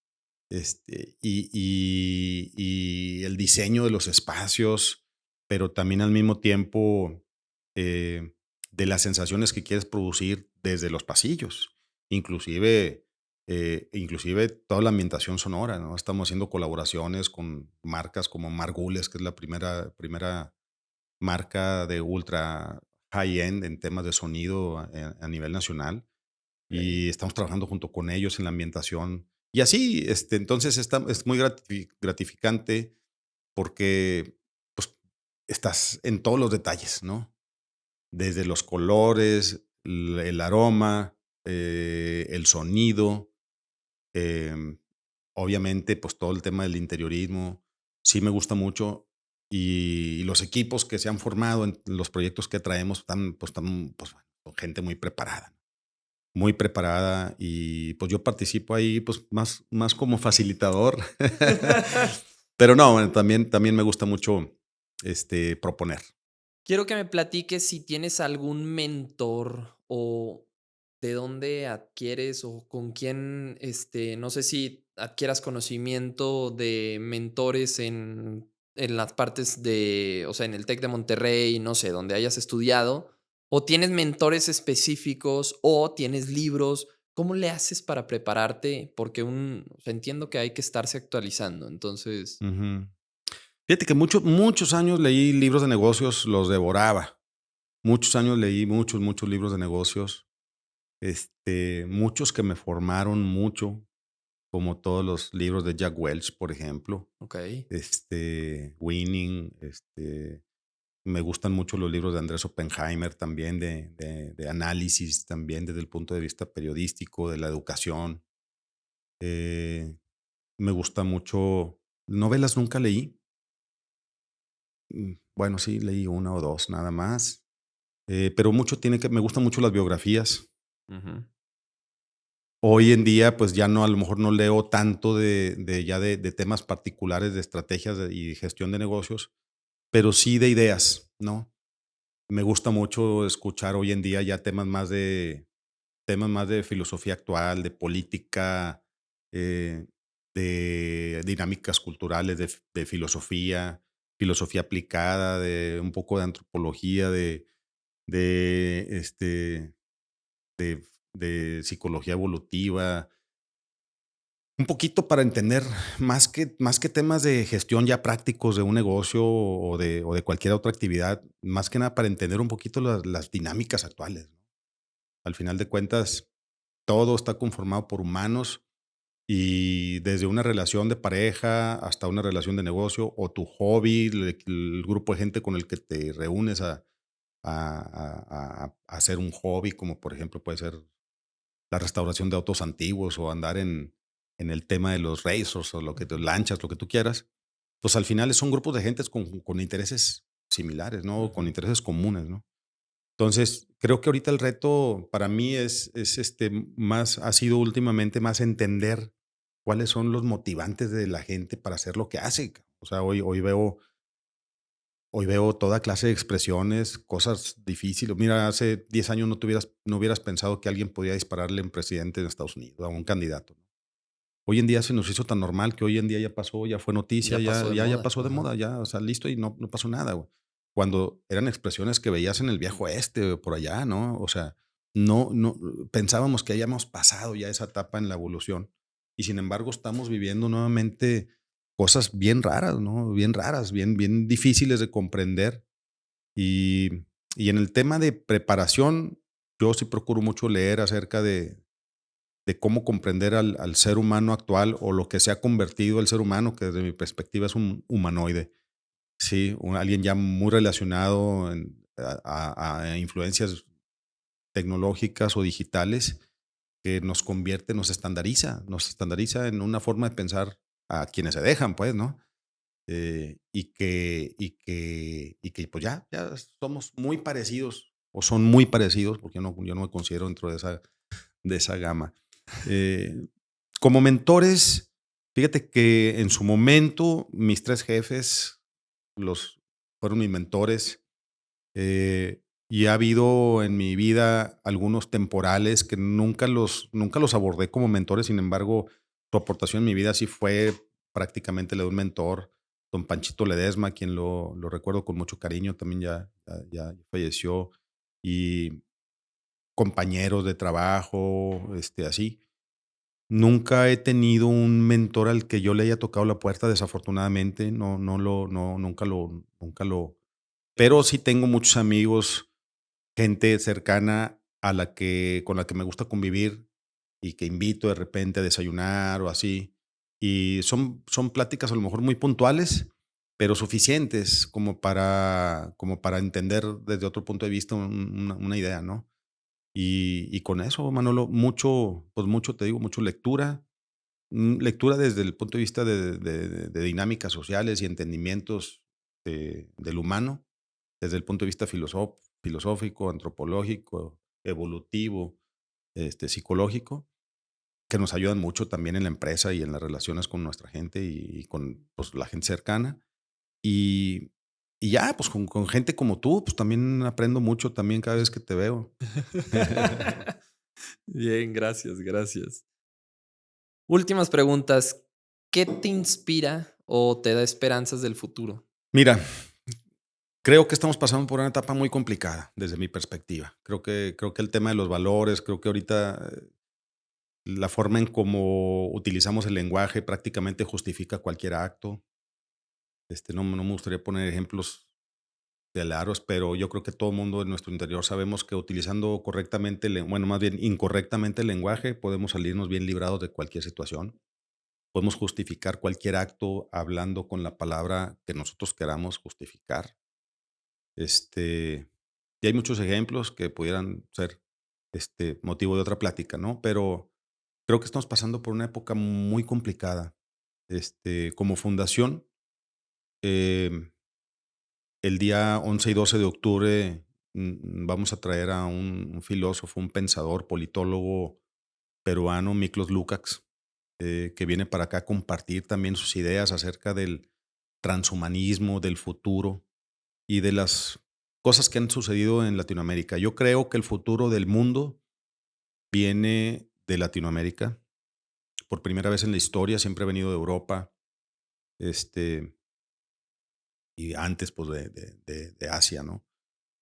Y el diseño de los espacios, pero también al mismo tiempo eh, de las sensaciones que quieres producir desde los pasillos, inclusive, inclusive toda la ambientación sonora, ¿no? Estamos haciendo colaboraciones con marcas como Margules, que es la primera marca de ultra high-end en temas de sonido a nivel nacional Ok. y estamos trabajando junto con ellos en la ambientación. Y así, entonces es muy gratificante porque pues, estás en todos los detalles, ¿no? Desde los colores, el aroma, el sonido, em, obviamente, pues todo el tema del interiorismo, sí me gusta mucho. Y los equipos que se han formado en los proyectos que traemos están pues, con gente muy preparada y pues yo participo ahí pues más como facilitador. Pero no, bueno, también me gusta mucho proponer. Quiero que me platiques si tienes algún mentor o de dónde adquieres o con quién, no sé si adquieras conocimiento de mentores en las partes de, o sea, en el TEC de Monterrey, no sé, donde hayas estudiado, o tienes mentores específicos o tienes libros. ¿Cómo le haces para prepararte? Porque o sea, entiendo que hay que estarse actualizando. Entonces, Ujú. Fíjate que muchos años leí libros de negocios, los devoraba. Muchos años leí muchos libros de negocios, muchos que me formaron mucho, como todos los libros de Jack Welch, por ejemplo, ok. Winning, me gustan mucho los libros de Andrés Oppenheimer también, de análisis también desde el punto de vista periodístico, de la educación. Eh, Me gusta mucho, novelas nunca leí. Bueno, sí, leí una o dos nada más. Pero me gustan mucho las biografías. Ujú. Hoy en día, pues ya no, a lo mejor no leo tanto de temas particulares de estrategias y gestión de negocios, pero sí de ideas, ¿no? Me gusta mucho escuchar hoy en día ya temas más de filosofía actual, de política, eh, de dinámicas culturales, de filosofía aplicada, de un poco de antropología, de, este, de, de psicología evolutiva. Un poquito para entender más que temas de gestión ya prácticos de un negocio o de cualquier otra actividad, más que nada para entender un poquito las dinámicas actuales, ¿no? Al final de cuentas, todo está conformado por humanos y desde una relación de pareja hasta una relación de negocio o tu hobby, el grupo de gente con el que te reúnes a hacer un hobby, como por ejemplo puede ser la restauración de autos antiguos o andar en el tema de los racers o lanchas, lo que tú quieras, pues al final son grupos de gentes con intereses similares, ¿no? Con Ujú. intereses comunes, ¿no? Entonces, creo que ahorita el reto para mí ha sido últimamente más entender cuáles son los motivantes de la gente para hacer lo que hace. O sea, hoy veo toda clase de expresiones, cosas difíciles. Mira, hace 10 años no hubieras pensado que alguien podía dispararle a un presidente de Estados Unidos, a un candidato, ¿no? Hoy en día se nos hizo tan normal que hoy en día ya pasó, ya fue noticia, Ya pasó de ya moda. pasó de Ajá. moda, ya, o sea, listo y no pasó nada, güey. Cuando eran expresiones que veías en el viejo oeste, por allá, ¿no? O sea, no pensábamos que hayamos pasado ya esa etapa en la evolución y sin embargo estamos viviendo nuevamente cosas bien raras, ¿no? Bien raras, bien difíciles de comprender y, y en el tema de preparación, yo sí procuro mucho leer acerca de cómo comprender al ser humano actual o lo que se ha convertido el ser humano, que desde mi perspectiva es un humanoide. Sí, alguien ya muy relacionado a influencias tecnológicas o digitales que nos estandariza en una forma de pensar a quienes se dejan, pues, ¿no? Y que pues ya somos muy parecidos o son muy parecidos, porque yo no me considero dentro de esa gama. Eh, Como mentores, fíjate que en su momento mis tres jefes los, fueron mis mentores. Y ha habido en mi vida algunos temporales que nunca los abordé como mentores, sin embargo, tu aportación en mi vida sí fue prácticamente la de un mentor, don Panchito Ledesma, quien lo recuerdo con mucho cariño, también ya falleció, y compañeros de trabajo, así. Nunca he tenido un mentor al que yo le haya tocado la puerta, desafortunadamente, nunca lo pero sí tengo muchos amigos, gente cercana a la que con la que me gusta convivir y que invito de repente a desayunar o así. Y son pláticas a lo mejor muy puntuales, pero suficientes como para entender desde otro punto de vista una idea, ¿no? Y con eso, Manolo, mucho, pues mucho, te digo, mucho lectura, lectura desde el punto de vista de dinámicas sociales y entendimientos del humano, desde el punto de vista filosófico, antropológico, evolutivo, psicológico, que nos ayudan mucho también en la empresa y en las relaciones con nuestra gente y con pues, la gente cercana. Y, y ya, pues con gente como tú, pues también aprendo mucho también cada vez que te veo. Bien, gracias, gracias. Últimas preguntas. ¿Qué te inspira o te da esperanzas del futuro? Mira, creo que estamos pasando por una etapa muy complicada desde mi perspectiva. Creo que el tema de los valores, creo que ahorita la forma en cómo utilizamos el lenguaje prácticamente justifica cualquier acto. No me gustaría poner ejemplos claros, pero yo creo que todo el mundo en nuestro interior sabemos que utilizando correctamente, bueno, más bien incorrectamente el lenguaje, podemos salirnos bien librados de cualquier situación. Podemos justificar cualquier acto hablando con la palabra que nosotros queramos justificar. Y hay muchos ejemplos que pudieran ser motivo de otra plática, ¿no? Pero creo que estamos pasando por una época muy complicada. Como fundación, em, el día 11 y 12 de octubre vamos a traer a un filósofo, un pensador, politólogo peruano, Miklos Lukács, que viene para acá a compartir también sus ideas acerca del transhumanismo, del futuro y de las cosas que han sucedido en Latinoamérica. Yo creo que el futuro del mundo viene de Latinoamérica. Por primera vez en la historia siempre ha venido de Europa, este, y antes pues de Asia, ¿no?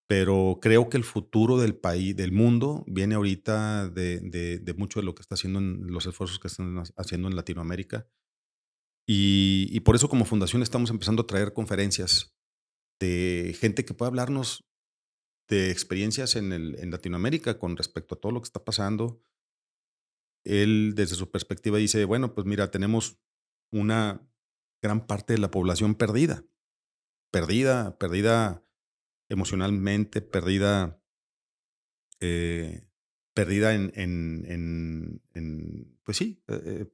Pero creo que el futuro del país, del mundo, viene ahorita de mucho de lo que está haciendo en los esfuerzos que están haciendo en Latinoamérica. Y por eso como fundación estamos empezando a traer conferencias de gente que pueda hablarnos de experiencias en Latinoamérica con respecto a todo lo que está pasando. Él, desde su perspectiva, dice, bueno, pues mira, tenemos una gran parte de la población perdida emocionalmente, eh, perdida pues sí,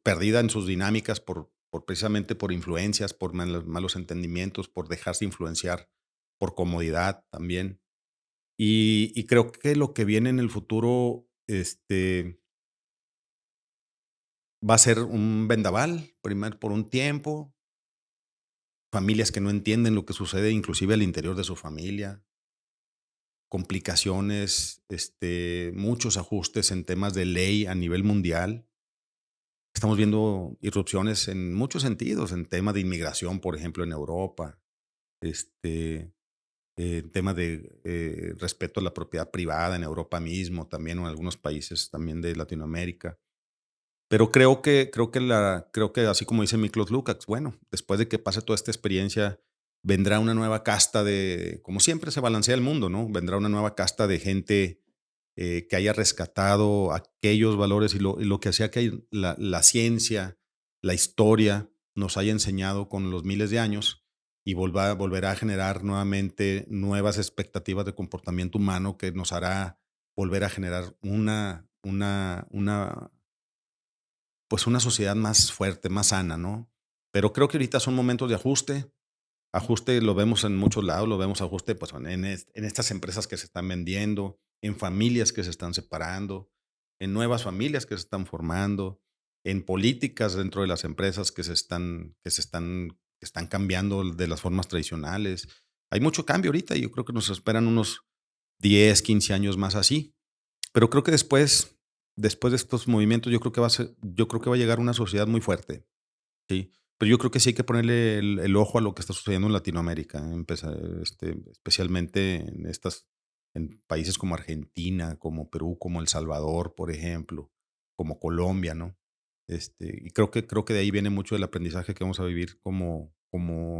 perdida en sus dinámicas por precisamente por influencias, por malos entendimientos, por dejarse influenciar, por comodidad también. Y creo que lo que viene en el futuro, va a ser un vendaval, primero por un tiempo, familias que no entienden lo que sucede, inclusive al interior de su familia, complicaciones, muchos ajustes en temas de ley a nivel mundial. Estamos viendo irrupciones en muchos sentidos, en temas de inmigración, por ejemplo, en Europa, este, en temas de respeto a la propiedad privada en Europa mismo, también o en algunos países también de Latinoamérica. Pero creo que así como dice Miklos Lukács, bueno, después de que pase toda esta experiencia, vendrá una nueva casta como siempre se balancea el mundo, ¿no? Vendrá una nueva casta de gente que haya rescatado aquellos valores y lo que hacía que la ciencia, la historia nos haya enseñado con los miles de años y volverá a generar nuevamente nuevas expectativas de comportamiento humano que nos hará volver a generar pues una sociedad más fuerte, más sana, ¿no? Pero creo que ahorita son momentos de ajuste. Ajuste lo vemos en muchos lados, lo vemos ajuste pues, en estas empresas que se están vendiendo, en familias que se están separando, en nuevas familias que se están formando, en políticas dentro de las empresas que están cambiando de las formas tradicionales. Hay mucho cambio ahorita y yo creo que nos esperan unos 10, 15 años más así. Pero creo que después de estos movimientos, yo creo que va a llegar una sociedad muy fuerte, ¿sí? Pero yo creo que sí hay que ponerle el ojo a lo que está sucediendo en Latinoamérica, especialmente en países como Argentina, como Perú, como El Salvador, por ejemplo, como Colombia, ¿no? Y creo que de ahí viene mucho del aprendizaje que vamos a vivir como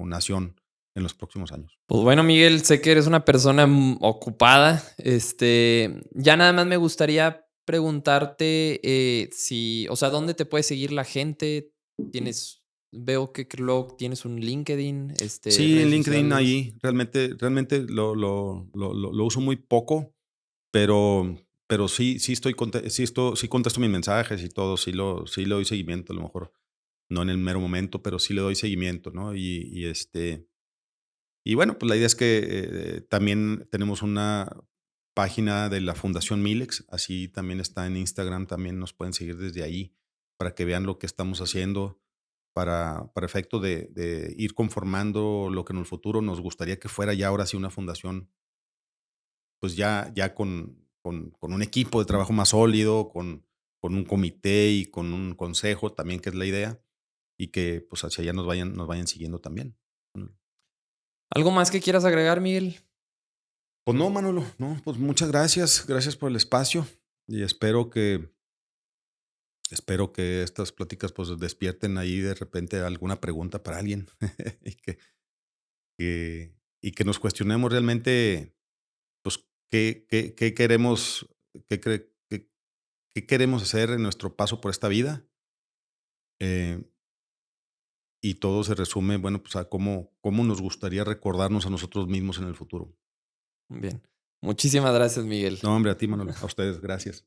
nación en los próximos años. Pues bueno, Miguel, sé que eres una persona ocupada. Ya nada más me gustaría preguntarte si, o sea, ¿dónde te puede seguir la gente? Veo que luego tienes un LinkedIn, Sí, en redes LinkedIn sociales. ahí realmente lo uso muy poco, pero sí contesto mis mensajes y todo, sí le doy seguimiento, a lo mejor no en el mero momento, pero sí le doy seguimiento, ¿no? Y bueno, pues la idea es que, también tenemos una página de la Fundación Milex, así también está en Instagram, también nos pueden seguir desde ahí para que vean lo que estamos haciendo para efecto de ir conformando lo que en el futuro nos gustaría que fuera ya ahora sí una fundación, pues ya con un equipo de trabajo más sólido, con un comité y con un consejo también, que es la idea, y que pues hacia allá nos vayan siguiendo también. ¿Algo más que quieras agregar, Miguel? Pues no, Manolo, no, pues muchas gracias, gracias por el espacio y espero que estas pláticas pues despierten ahí de repente alguna pregunta para alguien y que nos cuestionemos realmente pues qué queremos, qué, cre- qué- qué queremos hacer en nuestro paso por esta vida, eh, y todo se resume, bueno, pues a cómo nos gustaría recordarnos a nosotros mismos en el futuro. Bien. Muchísimas gracias, Miguel. No, hombre, a ti, Manolo, a ustedes, gracias.